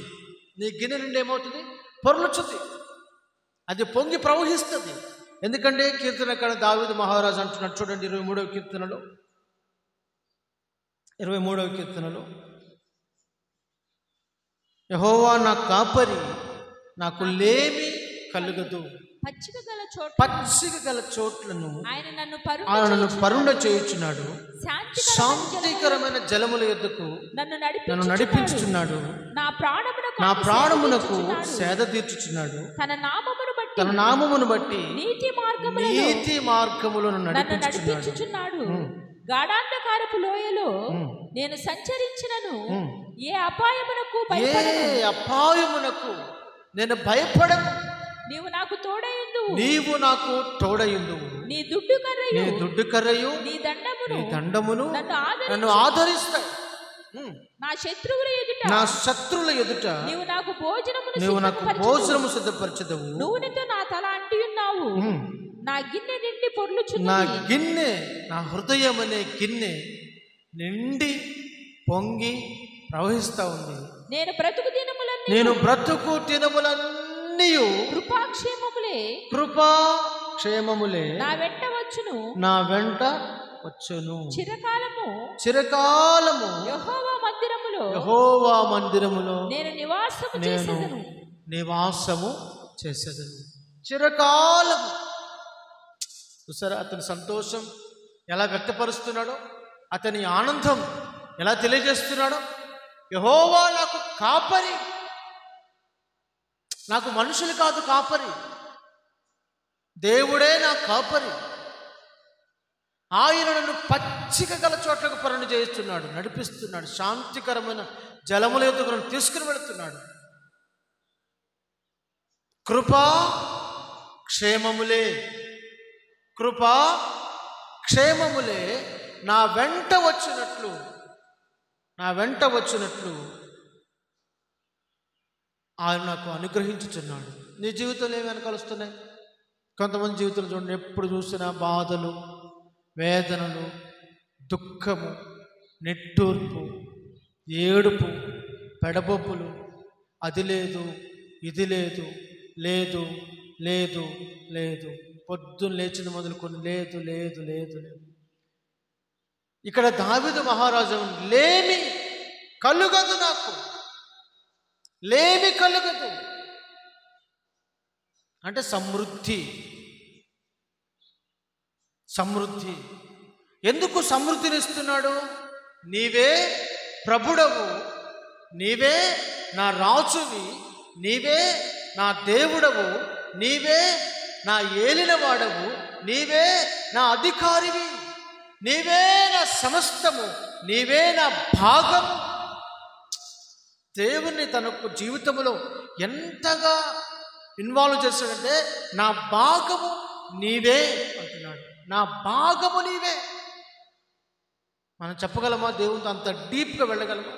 నీ గిన్నె నిండి ఏమవుతుంది? పొర్లుచుంది. అది పొంగి ప్రవహిస్తుంది. ఎందుకంటే కీర్తనకారుడు దావీదు మహారాజు అంటున్నాడు. చూడండి, 23వ కీర్తనలో, యెహోవా నా కాపరి, నాకు లేమి కలుగదు. పచ్చిక గల చోట్లను ఆయన నన్ను పరుండ చేయుచున్నాడు. శాంతికరమైన జలముల యొద్దకు నన్ను నడిపించుచున్నాడు. నా ప్రాణమునకు సేద తీర్చుచున్నాడు. తన నామమును బట్టి నీతి మార్గములను నడిపించుచున్నాడు. గాఢాంధకారపు లోయలో నేను సంచరించినను ఏ అపాయమునకు నేను భయపడను. నీవు నాకు తోడయుందువు. నీ దుడ్డు కర్రయు నీ దండమును నన్ను ఆదరిస్తాయి. నా శత్రువుల ఎదుట నీవు నాకు భోజనము సిద్ధపరచదవు. నూనెతో నా తల అంటి ఉన్నావు. నా గిన్నె నిండి పొర్లుచున్నది. నా హృదయం అనే గిన్నె నిండి పొంగి ప్రవహిస్తా ఉంది. నేను బ్రతుకు దినములన్నీ కృపాక్షేమములే నా వెంట వచ్చును. చిరకాలము యెహోవా మందిరములో నేను నివాసము చేసేదను. చిరకాలము. చూసారా అతని సంతోషం ఎలా వ్యక్తపరుస్తున్నాడో, అతని ఆనందం ఎలా తెలియజేస్తున్నాడో. యెహోవా నాకు కాపరి, నాకు మనుషులు కాదు కాపరి, దేవుడే నా కాపరి. ఆయన నన్ను పచ్చిక గల చోట్లకు పరుండ చేస్తున్నాడు, నడిపిస్తున్నాడు. శాంతికరమైన జలముల యొద్దకు నన్ను తీసుకుని వెళుతున్నాడు. కృపా క్షేమములే నా వెంట వచ్చినట్లు ఆయన నాకు అనుగ్రహించుచున్నాడు. నీ జీవితంలో ఏమి వెనకాలు వస్తున్నాయి? కొంతమంది జీవితంలో చూడండి, ఎప్పుడు చూసినా బాధలు, వేదనలు, దుఃఖము, నిట్టూర్పు, ఏడుపు, పెడబొప్పులు, అది లేదు ఇది లేదు, లేదు లేదు లేదు, పొద్దున్న లేచిన మొదలుకొని లేదు లేదు లేదు లేదు. ఇక్కడ దావీదు మహారాజు లేమి కలుగదు, నాకు లేమి కలుగదు అంటే సమృద్ధి. సమృద్ధి. ఎందుకు సమృద్ధినిస్తున్నాడు? నీవే ప్రభుడవు, నీవే నా రాజువి, నీవే నా దేవుడవు, నీవే నా ఏలినవాడవు, నీవే నా అధికారివి, నీవే నా సమస్తము, నీవే నా భాగము. దేవుణ్ణి తనకు జీవితంలో ఎంతగా ఇన్వాల్వ్ చేస్తాడంటే నా భాగము నీవే అంటున్నాడు. నా భాగము నీవే. మనం చెప్పగలమా దేవునితో అంత డీప్గా వెళ్ళగలమా?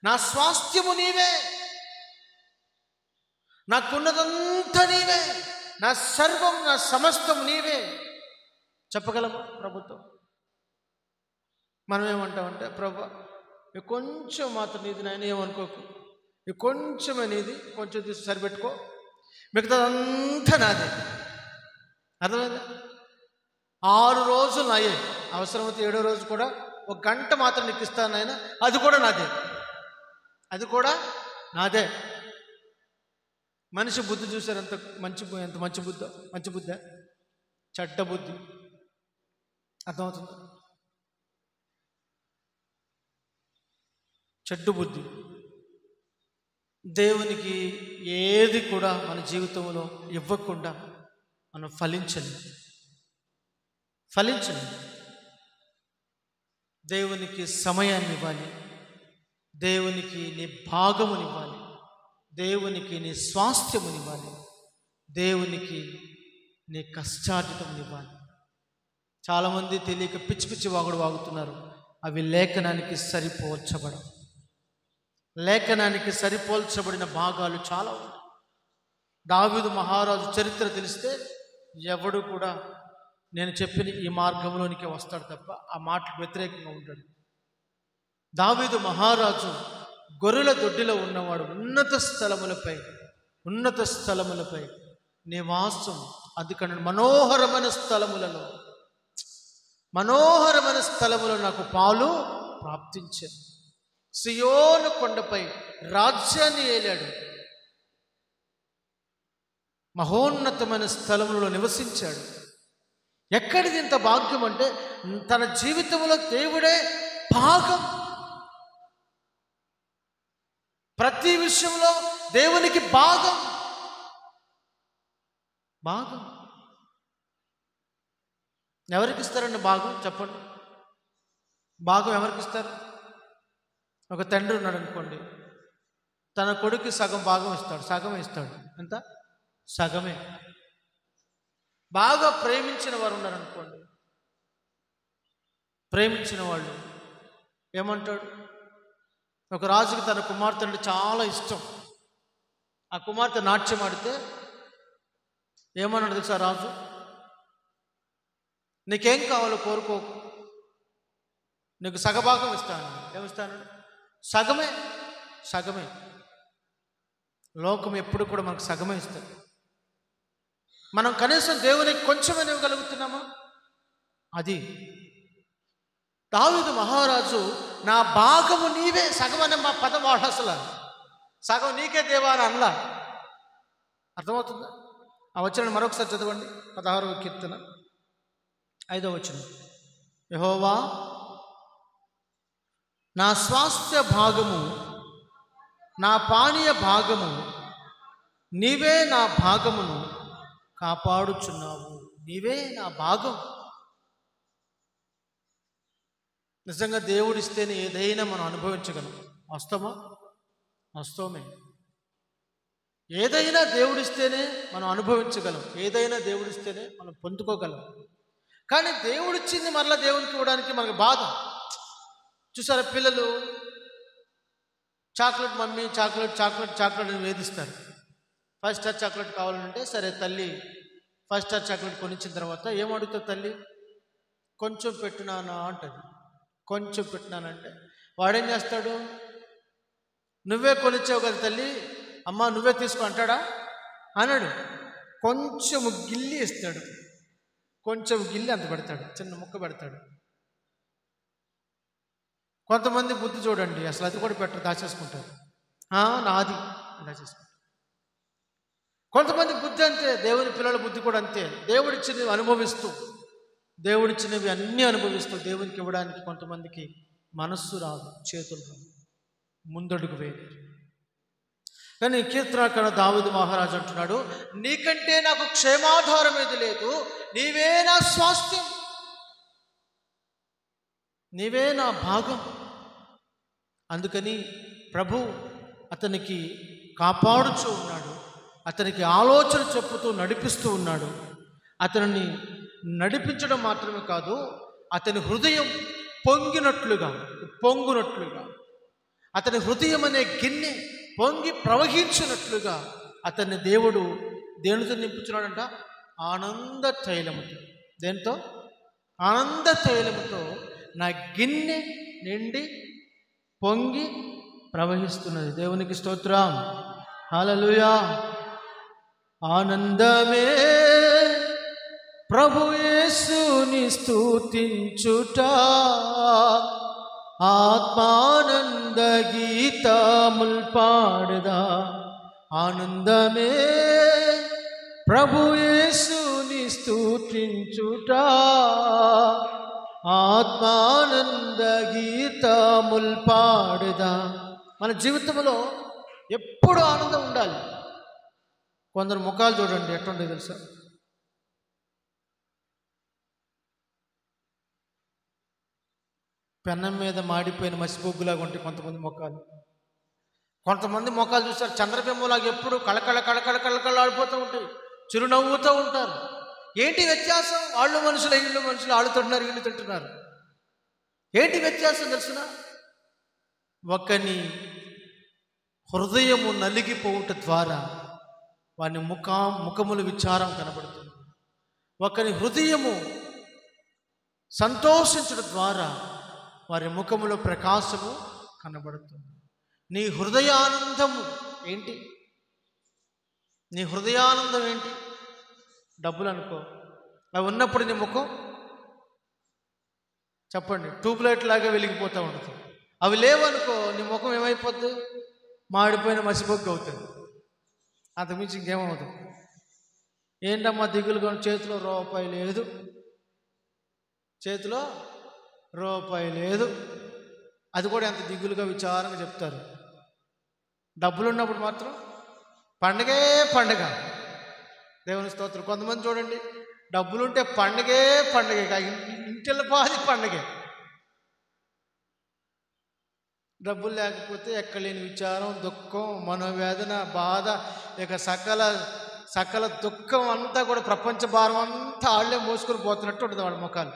నా స్వాస్థ్యము నీవే, నాకున్నదంతా నీవే, నా సర్వం నా సమస్తం నీవే. చెప్పగలమా ప్రభుత్వం? మనం ఏమంటామంటే, ప్రభు కొంచెం మాత్రం నీది నాయన, ఏమనుకోకు, కొంచెమే నీది, కొంచెం తీసి సరిపెట్టుకో, మిగతాదంతా నాదే. అర్థమైందా? 6 రోజులు నాయే, అవసరమైతే 7వ రోజు కూడా 1 గంట మాత్రం నీకు ఇస్తాను నాయన, అది కూడా నాదే, అది కూడా నాదే. మనిషి బుద్ధి చూశారు, ఎంత మంచి బుద్ధ, చెడ్డ బుద్ధి. అర్థమవుతుంది? చెడ్డు బుద్ధి. దేవునికి ఏది కూడా మన జీవితంలో ఇవ్వకుండా మనం ఫలించండి. దేవునికి సమయాన్ని ఇవ్వాలి, దేవునికి నీ భాగమునివ్వాలి, దేవునికి నీ స్వాస్థ్యమునివ్వాలి, దేవునికి నీ కష్టార్జితమునివ్వాలి. చాలామంది తెలియక పిచ్చి పిచ్చి వాగుడు వాగుతున్నారు. అవి లేఖనానికి సరిపోల్చబడవు. లేఖనానికి సరిపోల్చబడిన భాగాలు చాలా ఉన్నాయి. దావీదు మహారాజు చరిత్ర తెలిస్తే ఎవడు కూడా నేను చెప్పిన ఈ మార్గంలోనికి వస్తాడు తప్ప ఆ మాటకు వ్యతిరేకంగా ఉంటాడు. దావీదు మహారాజు గొర్రెల దొడ్డిలో ఉన్నవాడు. ఉన్నత స్థలములపై నివాసం, అందుకని మనోహరమైన స్థలములో నాకు పాలు ప్రాప్తించాను. సియోను కొండపై రాజ్యాన్ని ఏలాడు. మహోన్నతమైన స్థలములలో నివసించాడు. ఎక్కడిది ఇంత భాగ్యం అంటే తన జీవితంలో దేవుడే భాగం. ప్రతి విషయంలో దేవునికి భాగం. ఎవరికి ఇస్తారండి భాగం? చెప్పండి. భాగం ఎవరికి ఇస్తారు? ఒక తండ్రి ఉన్నాడు అనుకోండి, తన కొడుకు సగం భాగం ఇస్తాడు. సగమే ఇస్తాడు. ఎంత? సగమే. బాగా ప్రేమించిన వారు ఉన్నారనుకోండి, ప్రేమించిన వాళ్ళు ఏమంటాడు? ఒక రాజుకి తన కుమార్తె అంటే చాలా ఇష్టం. ఆ కుమార్తె నాట్యం ఆడితే ఏమన్నాడు తెలుసా రాజు? నీకేం కావాలో కోరుకోకు, నీకు సగభాగం ఇస్తాను. ఏమిస్తాను? సగమే. లోకం ఎప్పుడు కూడా మనకు సగమే ఇస్తుంది. మనం కనీసం దేవునికి కొంచెమే ఇవ్వగలుగుతున్నామా? అది దావీదు మహారాజు నా భాగము నీవే. సగం అనే మా పదం వాడు అసలు సగం నీకే దేవా అని అనలా. అర్థమవుతుందా? ఆ వచనం మరొకసారి చదవండి. 16వ కీర్తన 5వ వచనం. యెహోవా నా స్వాస్థ్య భాగము, నా పానీయ భాగము, నీవే నా భాగమును కాపాడుచున్నావు. నీవే నా భాగం. నిజంగా దేవుడిస్తేనే ఏదైనా మనం అనుభవించగలం. వాస్తవమే. ఏదైనా దేవుడిస్తేనే మనం అనుభవించగలం, ఏదైనా దేవుడిస్తేనే మనం పొందుకోగలం. కానీ దేవుడిచ్చింది మరలా దేవునికి ఇవ్వడానికి మనకు బాధ. చూసారా, పిల్లలు చాక్లెట్ మమ్మీ చాక్లెట్ అని వేధిస్తారు. 5 స్టార్ చాక్లెట్ కావాలంటే సరే తల్లి 5 స్టార్ చాక్లెట్ కొనిచ్చిన తర్వాత ఏమడుగుతుంది తల్లి? కొంచెం పెట్టినానా అంటది. కొంచెం పెట్టినానంటే వాడేం చేస్తాడు? నువ్వే కొనిచ్చావు కదా తల్లి, అమ్మ నువ్వే తీసుకో అంటాడా? అన్నాడు. కొంచెం గిల్లి ఇస్తాడు. కొంచెం గిల్లి అంత పెడతాడు, చిన్న ముక్క పెడతాడు. కొంతమంది బుద్ధి చూడండి, అసలు అది కూడా పెట్టరు, దాచేసుకుంటారు. నాది దాచేసుకుంటారు. కొంతమంది బుద్ధి అంతే, దేవుని పిల్లల బుద్ధి కూడా అంతే. దేవుడిచ్చినవి అనుభవిస్తూ, దేవుడిచ్చినవి అన్నీ అనుభవిస్తూ దేవునికి ఇవ్వడానికి కొంతమందికి మనస్సు రాదు, చేతులు రాదు, ముందడుగు వేయలేరు. కానీ కీర్తనకారుడు దావీదు మహారాజు అంటున్నాడు, నీకంటే నాకు క్షేమాధారం ఏది లేదు, నీవే నా స్వాస్థ్యం, నీవే నా భాగం. అందుకని ప్రభు అతనికి కాపాడుచూ ఉన్నాడు, అతనికి ఆలోచన చెప్పుతూ నడిపిస్తూ ఉన్నాడు. అతనిని నడిపించడం మాత్రమే కాదు, అతని హృదయం పొంగునట్లుగా అతని హృదయం అనే గిన్నె పొంగి ప్రవహించినట్లుగా అతన్ని దేవుడు దేనితో నింపుతున్నాడంట? ఆనంద తైలముతో. దేంతో? ఆనంద తైలముతో నా గిన్నె నిండి పొంగి ప్రవహిస్తున్నది. దేవునికి స్తోత్రం, హల్లెలూయా. ఆనందమే ప్రభు యేసుని స్తుతించుట, ఆత్మానంద గీతముల్ పాడదా. ఆనందమే ప్రభు యేసుని స్తుతించుట, ఆత్మానంద గీతముల్ పాడదా. మన జీవితంలో ఎప్పుడు ఆనందం ఉండాలి. కొందరు ముఖాలు చూడండి ఎట్లుంటాయి తెలుసా? పెన్నం మీద మాడిపోయిన మసిబొగ్గులాగా ఉంటాయి కొంతమంది ముఖాలు. కొంతమంది ముఖాలు చూస్తారు చంద్రబింబంలాగా ఎప్పుడు కళకళ ఆడిపోతూ ఉంటాయి, చిరునవ్వుతూ ఉంటారు. ఏంటి వ్యత్యాసం? వాళ్ళు మనుషులు, వీళ్ళు మనుషులు, వాళ్ళు తింటున్నారు, వీళ్ళు తింటున్నారు. ఏంటి వ్యత్యాసం తెలుసునా? ఒకని హృదయము నలిగిపోవుట ద్వారా వాని ముఖముల విచారం కనబడుతుంది. ఒకని హృదయము సంతోషించడం ద్వారా వారి ముఖములో ప్రకాశము కనబడుతుంది. నీ హృదయానందము ఏంటి? నీ హృదయానందం ఏంటి? డబ్బులు అనుకో, అవి ఉన్నప్పుడు నీ ముఖం చెప్పండి ట్యూబ్లైట్ లాగా వెలిగిపోతూ ఉంటుంది. అవి లేవనుకో నీ ముఖం ఏమైపోద్ది? మాడిపోయిన మసిబొగ్గు అవుతుంది. అంతకుమించి ఇంకేమవుతుంది? ఏంటమ్మా దిగులుగా? చేతిలో రూపాయి లేదు, చేతిలో రూపాయి లేదు. అది కూడా ఎంత దిగులుగా విచారంగా చెప్తారు. డబ్బులు ఉన్నప్పుడు మాత్రం పండగే పండగ. దేవుని స్తోత్రం. కొంతమంది చూడండి డబ్బులుంటే పండగే ఇంటిల్ల పాది పండగే. డబ్బులు లేకపోతే ఎక్కలేని విచారం, దుఃఖం, మనోవేదన, బాధ, ఇక సకల దుఃఖం అంతా కూడా ప్రపంచ భారం అంతా వాళ్ళే మోసుకొని పోతున్నట్టు ఉంటుంది వాళ్ళ ముఖాలు.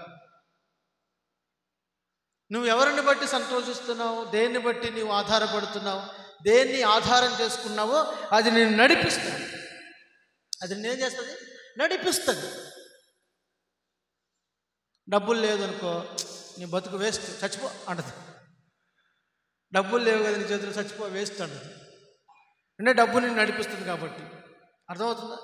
నువ్వు ఎవరిని బట్టి సంతోషిస్తున్నావు? దేన్ని బట్టి నీవు ఆధారపడుతున్నావు? దేన్ని ఆధారం చేసుకున్నావో అది నేను నడిపిస్తుంది. అది నేనేం చేస్తుంది? నడిపిస్తుంది. డబ్బులు లేదనుకో నీ బతుకు వేస్ట్, చచ్చిపో అంటది. డబ్బులు లేవు కదా నీ చేతిలో, చచ్చిపో వేస్ట్ అంటది. అంటే డబ్బు నేను నడిపిస్తుంది కాబట్టి. అర్థమవుతుందా?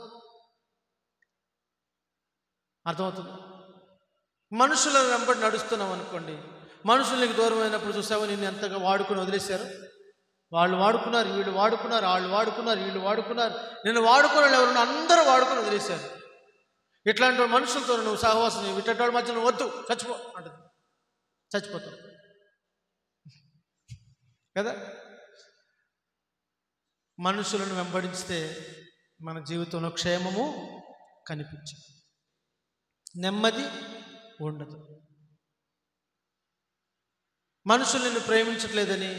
మనుషుల వెంబడి నడుస్తున్నావు అనుకోండి, మనుషులు నీకు దూరం అయినప్పుడు చూసావో నిన్ను ఎంతగా వాడుకుని వదిలేశారు. వాళ్ళు వాడుకున్నారు, వీళ్ళు వాడుకున్నారు, వాళ్ళు వాడుకున్నారు, వీళ్ళు వాడుకున్నారు. నిన్ను వాడుకున్న ఎవరు అందరూ వాడుకుని వదిలేశారు. ఇట్లాంటి మనుషులతో నువ్వు సహవాసం, ఇట్లాంటి వాళ్ళ మధ్య నువ్వు వద్దు, చచ్చిపో అంటది. చచ్చిపోతావు కదా. మనుషులను వెంబడిస్తే మన జీవితంలో క్షేమము కనిపించదు, నెమ్మది ఉండదు. మనుషులు నిన్ను ప్రేమించట్లేదని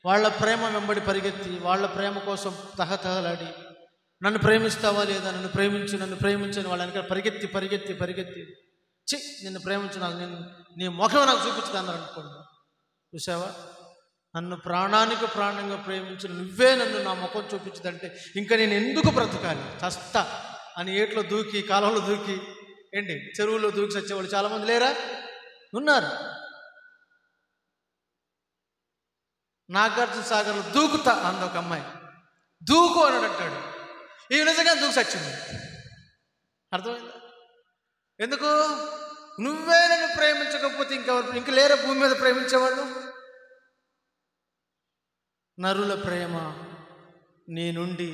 వాళ్ళ ప్రేమ వెంబడి పరిగెత్తి వాళ్ళ ప్రేమ కోసం తహతహలాడి నన్ను ప్రేమిస్తావా లేదా, నన్ను ప్రేమించని వాళ్ళ వెనక పరిగెత్తి నిన్ను ప్రేమించున్నాను, నీ ముఖం నాకు చూపించదు అన్నారు అనుకోండి. చూసావా, నన్ను ప్రాణానికి ప్రాణంగా ప్రేమించిన నువ్వే నన్ను నా ముఖం చూపించదంటే ఇంకా నేను ఎందుకు బ్రతకాలి? చస్తా అని ఏట్లో దూకి, కాలంలో దూకి, ఏంటి చెరువుల్లో దూకి వచ్చేవాళ్ళు చాలామంది లేరా? ఉన్నారు. నాగార్జున సాగర్లో దూకుతా అంది ఒక అమ్మాయి. దూకు అని అంటాడు. ఈ నిజంగా దూకి చచ్చింది. అర్థమైందా? ఎందుకు? నువ్వే నన్ను ప్రేమించకపోతే ఇంక లేరా భూమి మీద ప్రేమించేవాళ్ళు? నరుల ప్రేమ నీ నుండి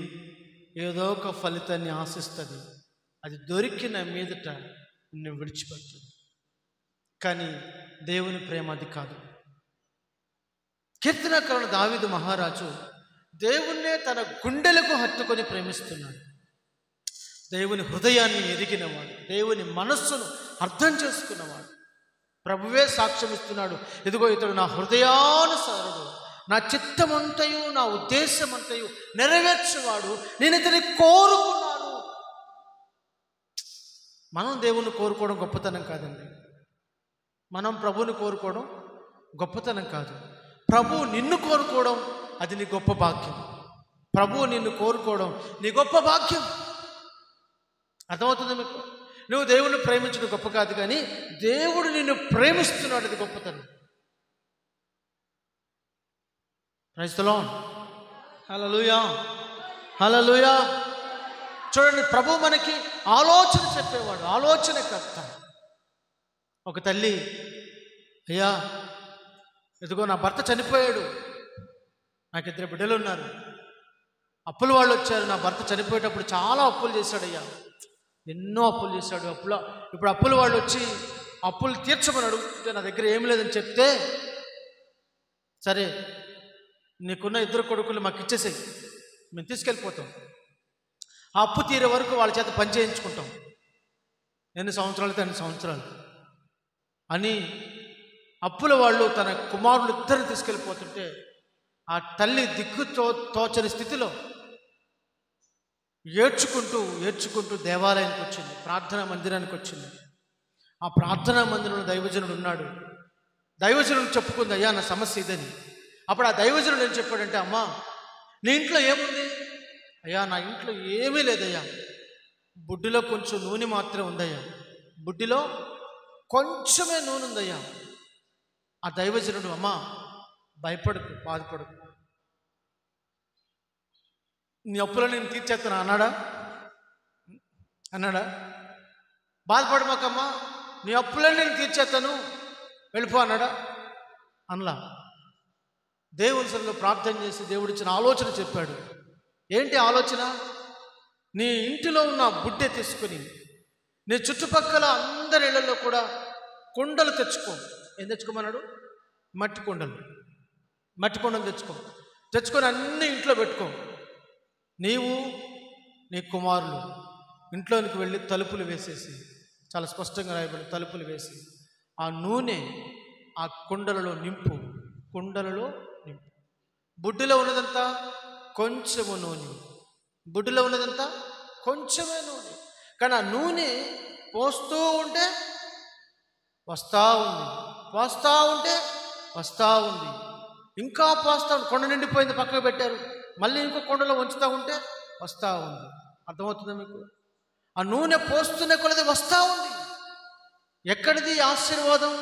ఏదో ఒక ఫలితాన్ని ఆశిస్తుంది. అది దొరికిన మీదట నిన్ను విడిచిపెడుతుంది. కానీ దేవుని ప్రేమ అది కాదు. కీర్తనకారుడు దావీదు మహారాజు దేవుణ్ణే తన గుండెలకు హత్తుకొని ప్రేమిస్తున్నాడు. దేవుని హృదయాన్ని ఎరిగినవాడు, దేవుని మనస్సును అర్థం చేసుకున్నవాడు. ప్రభువే సాక్ష్యం ఇస్తున్నాడు, ఇదిగో ఇతడు నా హృదయానుసారుడు, నా చిత్తమంతయు నా ఉద్దేశమంతయు నెరవేర్చేవాడు, నేను ఇతని కోరుకున్నాను. మనం దేవుని కోరుకోవడం గొప్పతనం కాదండి. మనం ప్రభువుని కోరుకోవడం గొప్పతనం కాదు. ప్రభువు నిన్ను కోరుకోవడం అది నీ గొప్ప భాగ్యం. ప్రభువు నిన్ను కోరుకోవడం నీ గొప్ప భాగ్యం. అర్థమవుతుంది మీకు? నువ్వు దేవుణ్ణి ప్రేమించడం గొప్ప కాదు, కానీ దేవుడు నిన్ను ప్రేమిస్తున్నాడు, అది గొప్పతనం. Praise the Lord. Hallelujah, hallelujah. చూడండి, ప్రభు మనకి ఆలోచన చెప్పేవాడు, ఆలోచనకర్త. ఒక తల్లి, అయ్యా ఇదిగో నా భర్త చనిపోయాడు, నాకు 2 బిడ్డలు ఉన్నారు, అప్పుల వాళ్ళు వచ్చారు, నా భర్త చనిపోయేటప్పుడు చాలా అప్పులు చేశాడయ్యా, ఎన్నో అప్పులు చేశాడు. ఇప్పుడు అప్పుల వాళ్ళు వచ్చి అప్పులు తీర్చమని అడుగుతుంటే నా దగ్గర ఏం లేదని చెప్తే, సరే నీకున్న 2 కొడుకులు మాకు ఇచ్చేసేయి, మేము తీసుకెళ్ళిపోతాం, ఆ అప్పు తీరే వరకు వాళ్ళ చేత పని చేయించుకుంటాం, ఎన్ని సంవత్సరాలతో అన్ని సంవత్సరాలు అని అప్పుల వాళ్ళు తన కుమారులు 2 తీసుకెళ్ళిపోతుంటే ఆ తల్లి తోచని స్థితిలో ఏడ్చుకుంటూ దేవాలయానికి వచ్చింది, ప్రార్థనా మందిరానికి వచ్చింది. ఆ ప్రార్థనా మందిరంలో దైవజనుడు ఉన్నాడు. దైవజనుడు చెప్పుకుంది, అయ్యా నా సమస్య ఇదని. అప్పుడు ఆ దైవజనుడు ఏం చెప్పాడంటే, అమ్మా నీ ఇంట్లో ఏముంది? అయ్యా నా ఇంట్లో ఏమీ లేదయ్యా, బుడ్డిలో కొంచెం నూనె మాత్రం ఉందయ్యా, బుడ్డిలో కొంచెమే నూనె ఉందయ్యా. ఆ దైవజనుడు, అమ్మా భయపడకు, బాధపడకు, నీ అప్పులను నేను తీర్చేస్తాను అన్నాడా? బాధపడమాకమ్మా, నీ అప్పులను నేను తీర్చేస్తాను, వెళ్ళిపో అన్నాడా? అనలా. దేవుని సన్నిధిలో ప్రార్థన చేసి దేవుడిచ్చిన ఆలోచన చెప్పాడు. ఏంటి ఆలోచన? నీ ఇంటిలో ఉన్న బుడ్డె తీసుకుని నీ చుట్టుపక్కల అందరి ఇళ్లలో కూడా కుండలు తెచ్చుకో. ఏం తెచ్చుకోమన్నాడు? మట్టి కుండలు తెచ్చుకొని అన్ని ఇంట్లో పెట్టుకో. నీవు నీ కుమారులు ఇంట్లోనికి వెళ్ళి తలుపులు వేసేసి, చాలా స్పష్టంగా రాయబడి తలుపులు వేసి ఆ నూనె ఆ కుండలలో నింపు. బుడ్డిలో ఉన్నదంతా కొంచెము నూనె, కొంచెమే నూనె. కానీ ఆ నూనె పోస్తూ ఉంటే వస్తూ ఉంది, ఇంకా పోస్తూ ఉంది. కొండ నిండిపోయింది, పక్కకు పెట్టారు, మళ్ళీ ఇంకో కొండలో ఉంచుతూ ఉంటే వస్తూ ఉంది. అర్థమవుతుందా మీకు? ఆ నూనె పోస్తూనే కొలది వస్తూ ఉంది. ఎక్కడిది ఆశీర్వాదం?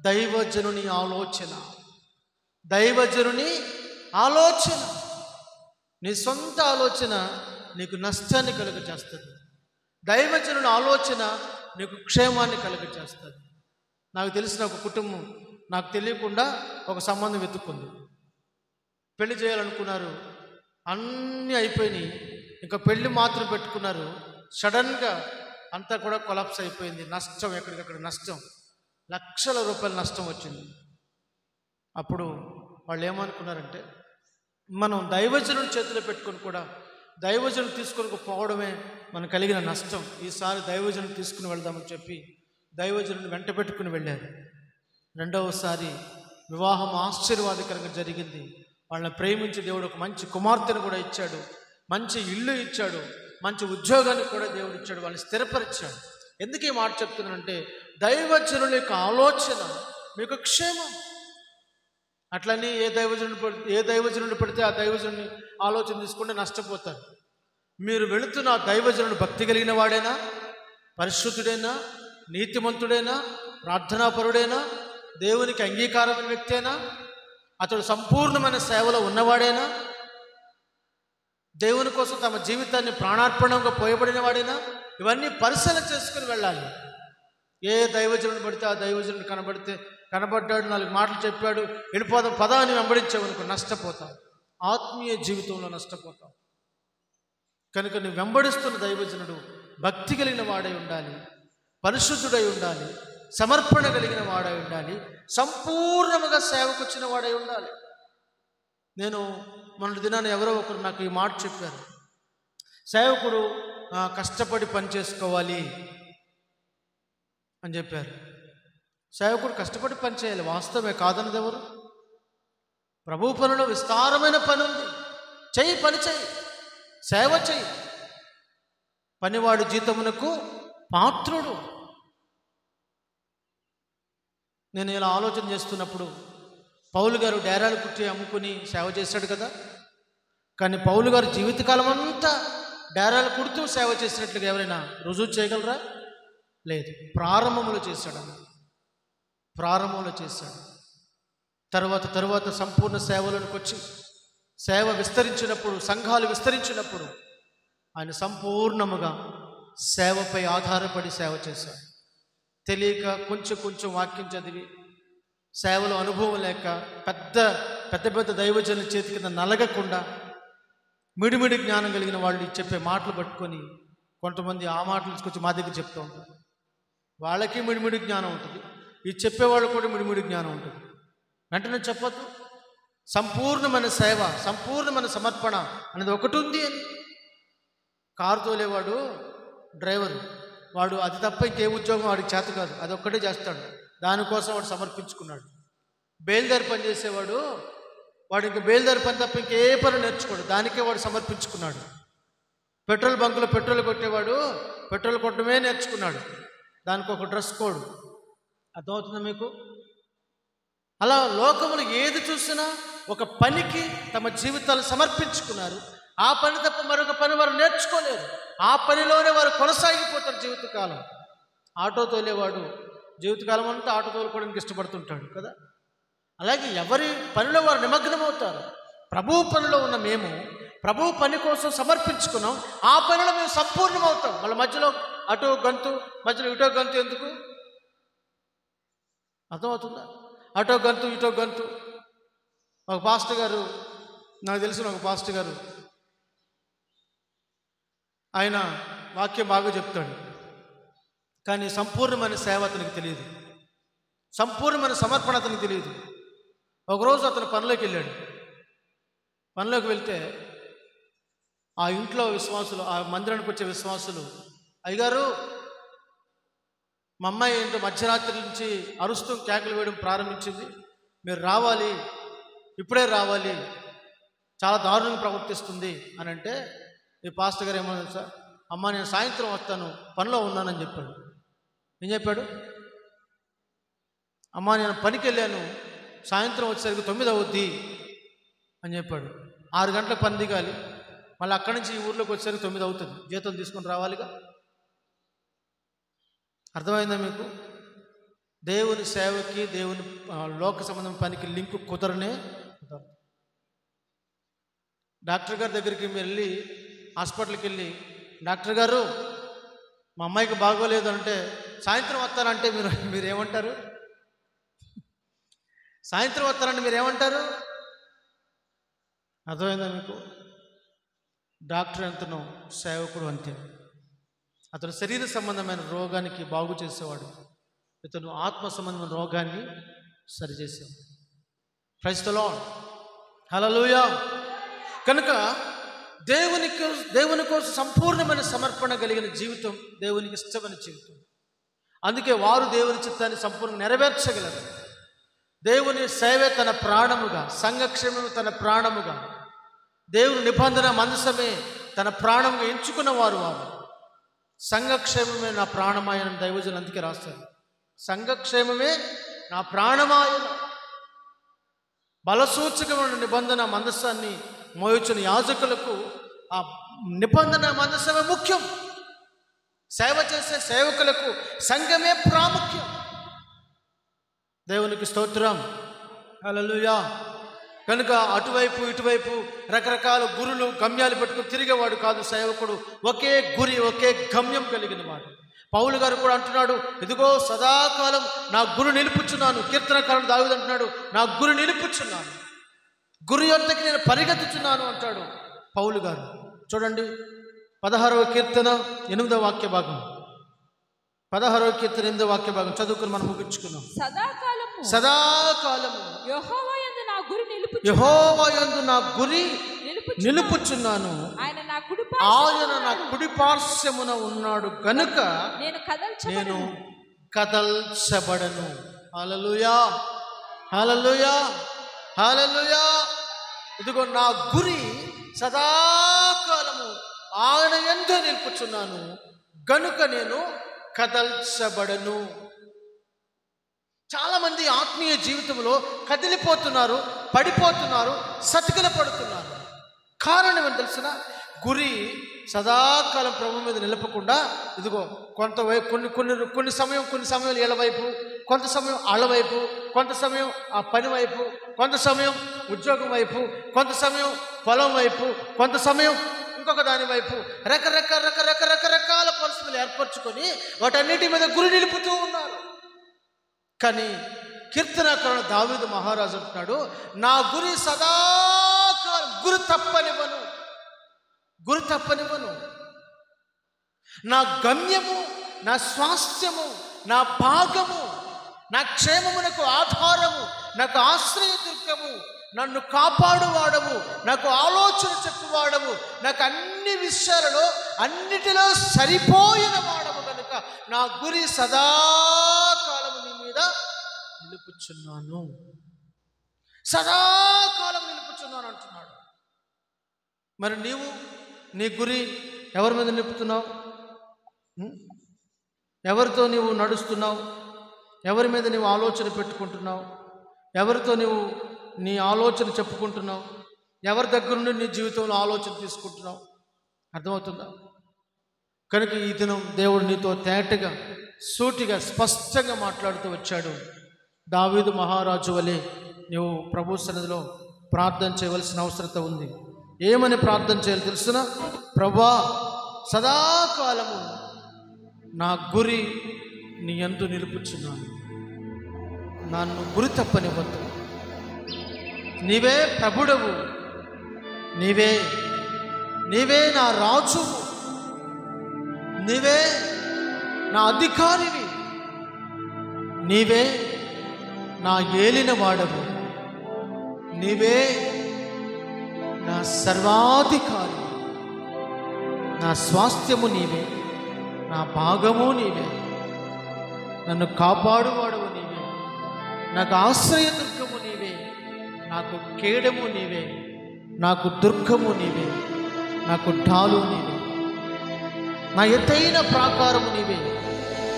దైవజనుని ఆలోచన. నీ సొంత ఆలోచన నీకు నష్టాన్ని కలుగజేస్తుంది, దైవజనుని ఆలోచన నీకు క్షేమాన్ని కలుగజేస్తుంది. నాకు తెలిసిన ఒక కుటుంబం నాకు తెలియకుండా ఒక సంబంధం వెతుక్కుంది. పెళ్లి చేయాలనుకున్నారు, అన్నీ అయిపోయినాయి, ఇంకా పెళ్లి మాత్రం పెట్టుకున్నారు. సడన్గా అంతా కూడా కొలాప్స్ అయిపోయింది. నష్టం, ఎక్కడికక్కడ నష్టం, లక్షల రూపాయల నష్టం వచ్చింది. అప్పుడు వాళ్ళు ఏమనుకున్నారంటే, మనం దైవజనుడి చేతిలో పెట్టుకొని కూడా దైవజనుడు తీసుకొని పోవడమే మనకు కలిగిన నష్టం, ఈసారి దైవజనుడు తీసుకుని వెళ్దామని చెప్పి దైవజనుడిని వెంట పెట్టుకుని వెళ్ళారు. రెండవసారి వివాహం ఆశీర్వాదకరంగా జరిగింది. వాళ్ళని ప్రేమించి దేవుడు ఒక మంచి కుమార్తెను కూడా ఇచ్చాడు, మంచి ఇల్లు ఇచ్చాడు, మంచి ఉద్యోగాన్ని కూడా దేవుడు ఇచ్చాడు, వాళ్ళని స్థిరపరిచాడు. ఎందుకు ఈ మాట చెప్తున్నానంటే, దైవజనుల యొక్క ఆలోచన మీకు క్షేమం. అట్లని ఏ దైవజనుడు పడితే ఆ దైవజనుని ఆలోచన తీసుకుంటే నష్టపోతారు. మీరు వెళుతున్న దైవజనుడు భక్తి కలిగిన వాడేనా, పరిశుద్ధుడేనా, నీతిమంతుడేనా, ప్రార్థనాపరుడేనా, దేవునికి అంగీకారమైన వ్యక్తేనా, అతడు సంపూర్ణమైన సేవలో ఉన్నవాడేనా, దేవుని కోసం తమ జీవితాన్ని ప్రాణార్పణంగా పోయబడిన వాడేనా, ఇవన్నీ పరిశీలన చేసుకుని వెళ్ళాలి. ఏ దైవజనుడు పడితే ఆ దైవజనుడు కనబడ్డాడు, 4 మాటలు చెప్పాడు, వెళ్ళిపోదాం పదా అని వెంబడించావనుకో నష్టపోతాం, ఆత్మీయ జీవితంలో నష్టపోతాం. కనుక నువ్వు వెంబడిస్తున్న దైవజనుడు భక్తి కలిగిన వాడై ఉండాలి, పరిశుద్ధుడై ఉండాలి, సమర్పణ కలిగిన వాడై ఉండాలి, సంపూర్ణముగా సేవకు వచ్చిన వాడై ఉండాలి. నేను మొన్నటి దినాన్ని ఎవరో ఒకరు నాకు ఈ మాట చెప్పారు, సేవకుడు కష్టపడి పని చేసుకోవాలి అని చెప్పారు. సేవకుడు కష్టపడి పని చేయాలి, వాస్తవమే, కాదన్నది ఎవరు? ప్రభు పనిలో విస్తారమైన పని ఉంది, పని చేయి, సేవ చేయి. పనివాడు జీతమునకు పాత్రుడు. నేను ఇలా ఆలోచన చేస్తున్నప్పుడు, పౌలు గారు డేరాలు కుట్టి అమ్ముకుని సేవ చేశాడు కదా, కానీ పౌలు గారు జీవితకాలం అంతా డేరాలు కుడుతూ సేవ చేసినట్లుగా ఎవరైనా రుజువు చేయగలరా? లేదు. ప్రారంభంలో చేశాడు, ప్రారంభంలో చేశాడు. తర్వాత సంపూర్ణ సేవలోనికి వచ్చి సేవ విస్తరించినప్పుడు, సంఘాలు విస్తరించినప్పుడు ఆయన సంపూర్ణముగా సేవపై ఆధారపడి సేవ చేశాడు. తెలియక కొంచెం వాక్యం చదివి, సేవలో అనుభవం లేక, పెద్ద దైవజనుల చేతి కింద నలగకుండా మిడిమిడి జ్ఞానం కలిగిన వాళ్ళు చెప్పే మాటలు పట్టుకొని కొంతమంది ఆ మాటలు తీసుకొచ్చి మా దగ్గర చెప్తూ ఉంటారు. వాళ్ళకి మిడిమిడి జ్ఞానం ఉంటుంది, ఈ చెప్పేవాళ్ళు కూడా మిడిమిడి జ్ఞానం ఉంటుంది. వెంటనే చెప్పొద్దు. సంపూర్ణమైన సేవ, సంపూర్ణమైన సమర్పణ అనేది ఒకటి ఉంది అని. కారు తోలేవాడు డ్రైవరు, వాడు అది తప్ప ఇంకే ఉద్యోగం వాడికి చేత కాదు, అది ఒక్కటే చేస్తాడు, దానికోసం వాడు సమర్పించుకున్నాడు. బేల్దారి పని చేసేవాడు, వాడు ఇంక బేల్దారి పని తప్ప ఇంకే పని నేర్చుకోడు, దానికే వాడు సమర్పించుకున్నాడు. పెట్రోల్ బంకులో పెట్రోల్ కొట్టేవాడు పెట్రోల్ కొట్టడమే నేర్చుకున్నాడు, దానికి ఒక డ్రెస్ కోడ్. అర్థమవుతుందా మీకు? అలా లోకములు ఏది చూసినా ఒక పనికి తమ జీవితాలు సమర్పించుకున్నారు. ఆ పని తప్ప మరొక పని వారు నేర్చుకోలేరు, ఆ పనిలోనే వారు కొనసాగిపోతారు జీవితకాలం. ఆటో తోలేవాడు జీవితకాలం అంతా ఆటో తోలుకోవడానికి ఇష్టపడుతుంటాడు కదా. అలాగే ఎవరి పనిలో వారు నిమగ్నమవుతారు. ప్రభు పనిలో ఉన్న మేము ప్రభు పని కోసం సమర్పించుకున్నాం, ఆ పనిలో మేము సంపూర్ణమవుతాం. వాళ్ళ మధ్యలో అటో గంతు, మధ్యలో ఇటో గంతు ఎందుకు? అర్థమవుతుందా? అటో గంతు ఇటో గంతు. ఒక పాస్టర్ గారు, నాకు తెలిసిన ఒక పాస్టర్ గారు, ఆయన వాక్యం బాగా చెప్తాడు, కానీ సంపూర్ణమైన సేవ అతనికి తెలియదు, సంపూర్ణమైన సమర్పణ అతనికి తెలియదు. ఒకరోజు అతను పనిలోకి వెళ్ళాడు. పనిలోకి వెళ్తే ఆ ఇంట్లో విశ్వాసులు, ఆ మందిరానికి వచ్చే విశ్వాసులు, అయ్యగారు మా అమ్మాయి ఏంటో మధ్యరాత్రి నుంచి అరుస్తూ కేకలు వేయడం ప్రారంభించింది, మీరు రావాలి, ఇప్పుడే రావాలి, చాలా దారుణంగా ప్రవర్తిస్తుంది అని అంటే, ఈ పాస్టర్ గారు ఏమన్నా సార్, అమ్మ నేను సాయంత్రం వస్తాను, పనిలో ఉన్నానని చెప్పాడు. ఏం చెప్పాడు? అమ్మ నేను పనికి వెళ్ళాను, సాయంత్రం వచ్చేసరికి 9 అవుద్ది అని చెప్పాడు. 6 గంటలకు పని దిగాలి, మళ్ళీ అక్కడి నుంచి ఈ ఊర్లోకి వచ్చేసరికి 9 అవుతుంది, జీతం తీసుకొని రావాలిగా. అర్థమైందా మీకు? దేవుని సేవకి దేవుని లోక సంబంధం పనికి లింకు కుదరదు. డాక్టర్ గారి దగ్గరికి మీరు వెళ్ళి, హాస్పిటల్కి వెళ్ళి, డాక్టర్ గారు మా అమ్మాయికి బాగోలేదు అంటే సాయంత్రం వస్తానంటే మీరేమంటారు? సాయంత్రం వస్తారంటే మీరేమంటారు? అర్థమైందా మీకు? డాక్టర్ ఎంతనో సేవకుడు అంతే. అతను శరీర సంబంధమైన రోగానికి బాగు చేసేవాడు, ఇతను ఆత్మ సంబంధమైన రోగాన్ని సరిచేసేవాడు. ప్రైజ్ ది లార్డ్, హల్లెలూయా. కనుక దేవుని కోసం సంపూర్ణమైన సమర్పణ కలిగిన జీవితం దేవునికి ఇష్టమైన జీవితం. అందుకే వారు దేవుని చిత్తాన్ని సంపూర్ణంగా నెరవేర్చగలరు. దేవుని సేవే తన ప్రాణముగా, సంఘక్షేమము తన ప్రాణముగా, దేవుని నిబంధన మందసమే తన ప్రాణముగా ఎంచుకున్న వారు. సంఘక్షేమమే నా ప్రాణమాయన దైవజనులు అందుకే రాస్తారు, సంఘక్షేమమే నా ప్రాణమాయన. బలసూచకమైన నిబంధన మందసాన్ని మోయుచున్న యాజకులకు ఆ నిబంధన మందసమే ముఖ్యం. సేవ చేసే సేవకులకు సంఘమే ప్రాముఖ్యం. దేవునికి స్తోత్రం, హల్లెలూయా. కనుక అటువైపు ఇటువైపు రకరకాల గురులు గమ్యాలు పెట్టుకుని తిరిగేవాడు కాదు సేవకుడు. ఒకే గురి, ఒకే గమ్యం కలిగిన వాడు. పౌలు గారు కూడా అంటున్నాడు, ఇదిగో సదాకాలం నా గురి నిలుపుచున్నాను. కీర్తనకారుడు దావీదు అంటున్నాడు, నా గురి నిలుపుచున్నాను, గురి యొద్దకి నేను పరిగెత్తుచున్నాను అంటాడు పౌలు గారు. చూడండి 16వ కీర్తన 8వ వాక్య భాగం. 16వ కీర్తన 8వ వాక్య భాగం చదువుకుని మనం ముగించుకున్నాం. సదాకాలము యెహోవా యందు నా గురి నిలుపుచున్నాను, ఆయన నా కుడి పార్శ్వమున ఉన్నాడు గనుక నేను కదల్చబడను. హల్లెలూయా, హల్లెలూయా, హల్లెలూయా. ఇదిగో నా గురి సదాకాలము ఆయన యందు నిలుపుచున్నాను గనుక నేను కదల్చబడను. చాలామంది ఆత్మీయ జీవితంలో కదిలిపోతున్నారు, పడిపోతున్నారు, సతికిల పడుతున్నారు. కారణం ఏమని తెలిసిన? గురి సదాకాలం ప్రభు మీద నిలపకుండా ఇదిగో కొన్ని సమయం ఏళ్ళ వైపు, కొంత సమయం ఆళ్ళ వైపు, కొంత సమయం ఆ పని వైపు, కొంత సమయం ఉద్యోగం వైపు, కొంత సమయం పొలం వైపు, కొంత సమయం ఇంకొక దాని వైపు రకరకాల పరిస్థితులు ఏర్పరచుకొని వాటన్నిటి మీద గురి నిలుపుతూ ఉన్నారు. కానీ కీర్తనకారుడు దావీదు మహారాజు అంటున్నాడు, నా గురి సదాకాలం గురి తప్పనివ్వను. నా గమ్యము, నా స్వాస్థ్యము, నా భాగము, నా క్షేమమునకు ఆధారము, నాకు ఆశ్రయ దుర్గము, నన్ను కాపాడువాడవు, నాకు ఆలోచన చెప్పువాడవు, నాకు అన్ని విషయాలలో అన్నిటిలో సరిపోయిన వాడవు కనుక నా గురి సదాకాలము నీ మీద నిలుపుచున్నాను, సదాకాలం నిలుపుచున్నాను అంటున్నాడు. మరి నీవు నీ గురి ఎవరి మీద నిలుపుతున్నావు? ఎవరితో నీవు నడుస్తున్నావు? ఎవరి మీద నీవు ఆలోచన పెట్టుకుంటున్నావు? ఎవరితో నీవు నీ ఆలోచన చెప్పుకుంటున్నావు? ఎవరి దగ్గర నుండి నీ జీవితంలో ఆలోచన తీసుకుంటున్నావు? అర్థమవుతుందా? కనుక ఈ దినం దేవుడు నీతో తేటగా, సూటిగా, స్పష్టంగా మాట్లాడుతూ వచ్చాడు. దావీదు మహారాజు వలె నీవు ప్రభు సన్నిధిలో ప్రార్థన చేయవలసిన అవసరత ఉంది. ఏమని ప్రార్థన చేయాలి తెలుసునా? ప్రభువా, సదాకాలము నా గురి నీ యందు నిలుపుచున్నాను, నన్ను గురి తప్పనివ్వద్దు. నీవే ప్రభుడవు, నీవే నా రాజువు, నీవే నా అధికారివి, నీవే నా ఏలిన వాడవు, నీవే నా సర్వాధికారి, నా స్వాస్థ్యము నీవే, నా భాగము నీవే, నన్ను కాపాడువాడవు నీవే, నాకు ఆశ్రయ దుర్గము నీవే, నాకు కేడము నీవే, నాకు దుర్గము నీవే, నాకు ఢాలు నీవే, నా ఎత్తైన ప్రాకారము నీవే,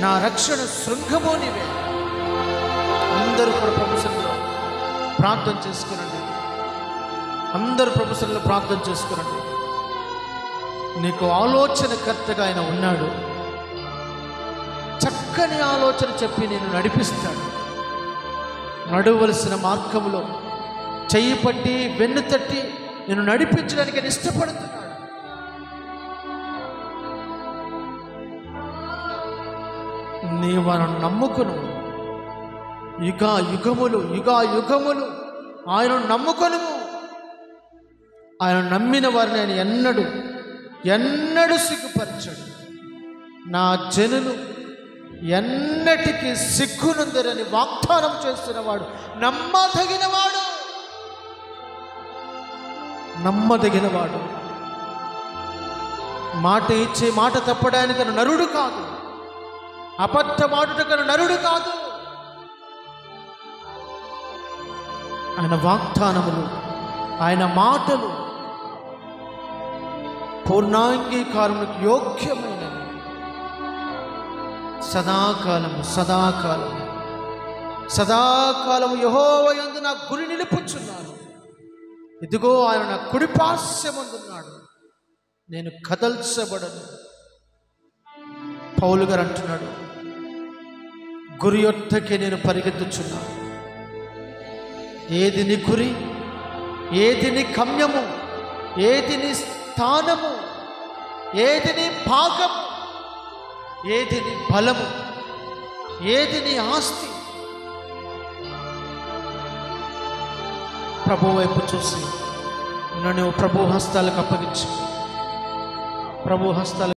నా రక్షణ శృంగము నీవే. అందరూ కూడా ప్రభుత్వంలో ప్రార్థన చేసుకునండి. అందరూ ప్రభుత్వంలో ప్రార్థన చేసుకునండి. నీకు ఆలోచనకర్తగా ఆయన ఉన్నాడు. చక్కని ఆలోచన చెప్పి నేను నడిపిస్తాడు. నడవలసిన మార్గంలో చెయ్యి పట్టి వెన్ను తట్టి నేను నడిపించడానికి ఆయన ఇష్టపడుతున్నాడు. నీవు నమ్ముకును యుగములు ఆయన నమ్ముకొను. ఆయన నమ్మిన వారిని ఆయన ఎన్నడూ సిగ్గుపరచడు. నా జనులు ఎన్నటికీ సిగ్గునందరని వాగ్దానం చేస్తున్నవాడు నమ్మదగినవాడు. మాట ఇచ్చే మాట తప్పడానికి నరుడు కాదు, అబద్ధమాడుటకు నరుడు కాదు. ఆయన వాగ్దానములు, ఆయన మాటలు పూర్ణాంగీకారములకు యోగ్యమైనవి. సదాకాలము యెహోవా యందు నా గురి నిలుపుచున్నాను. ఇదిగో ఆయన నా కుడి పార్శ్వమందున్నాడు. నేను కదల్చబడను. పౌలు గారు అంటున్నాడు, గురి యొద్దకే నేను పరిగెత్తుచున్నా. ఏది నీ గురి, ఏది నీ గమ్యము, ఏది నీ స్థానము, ఏది నీ భాగము, ఏది నీ బలము, ఏది నీ ఆస్తి? ప్రభు వైపు చూసి నన్ను ప్రభు హస్తాలకు అప్పగించు. ప్రభు హస్తాలకు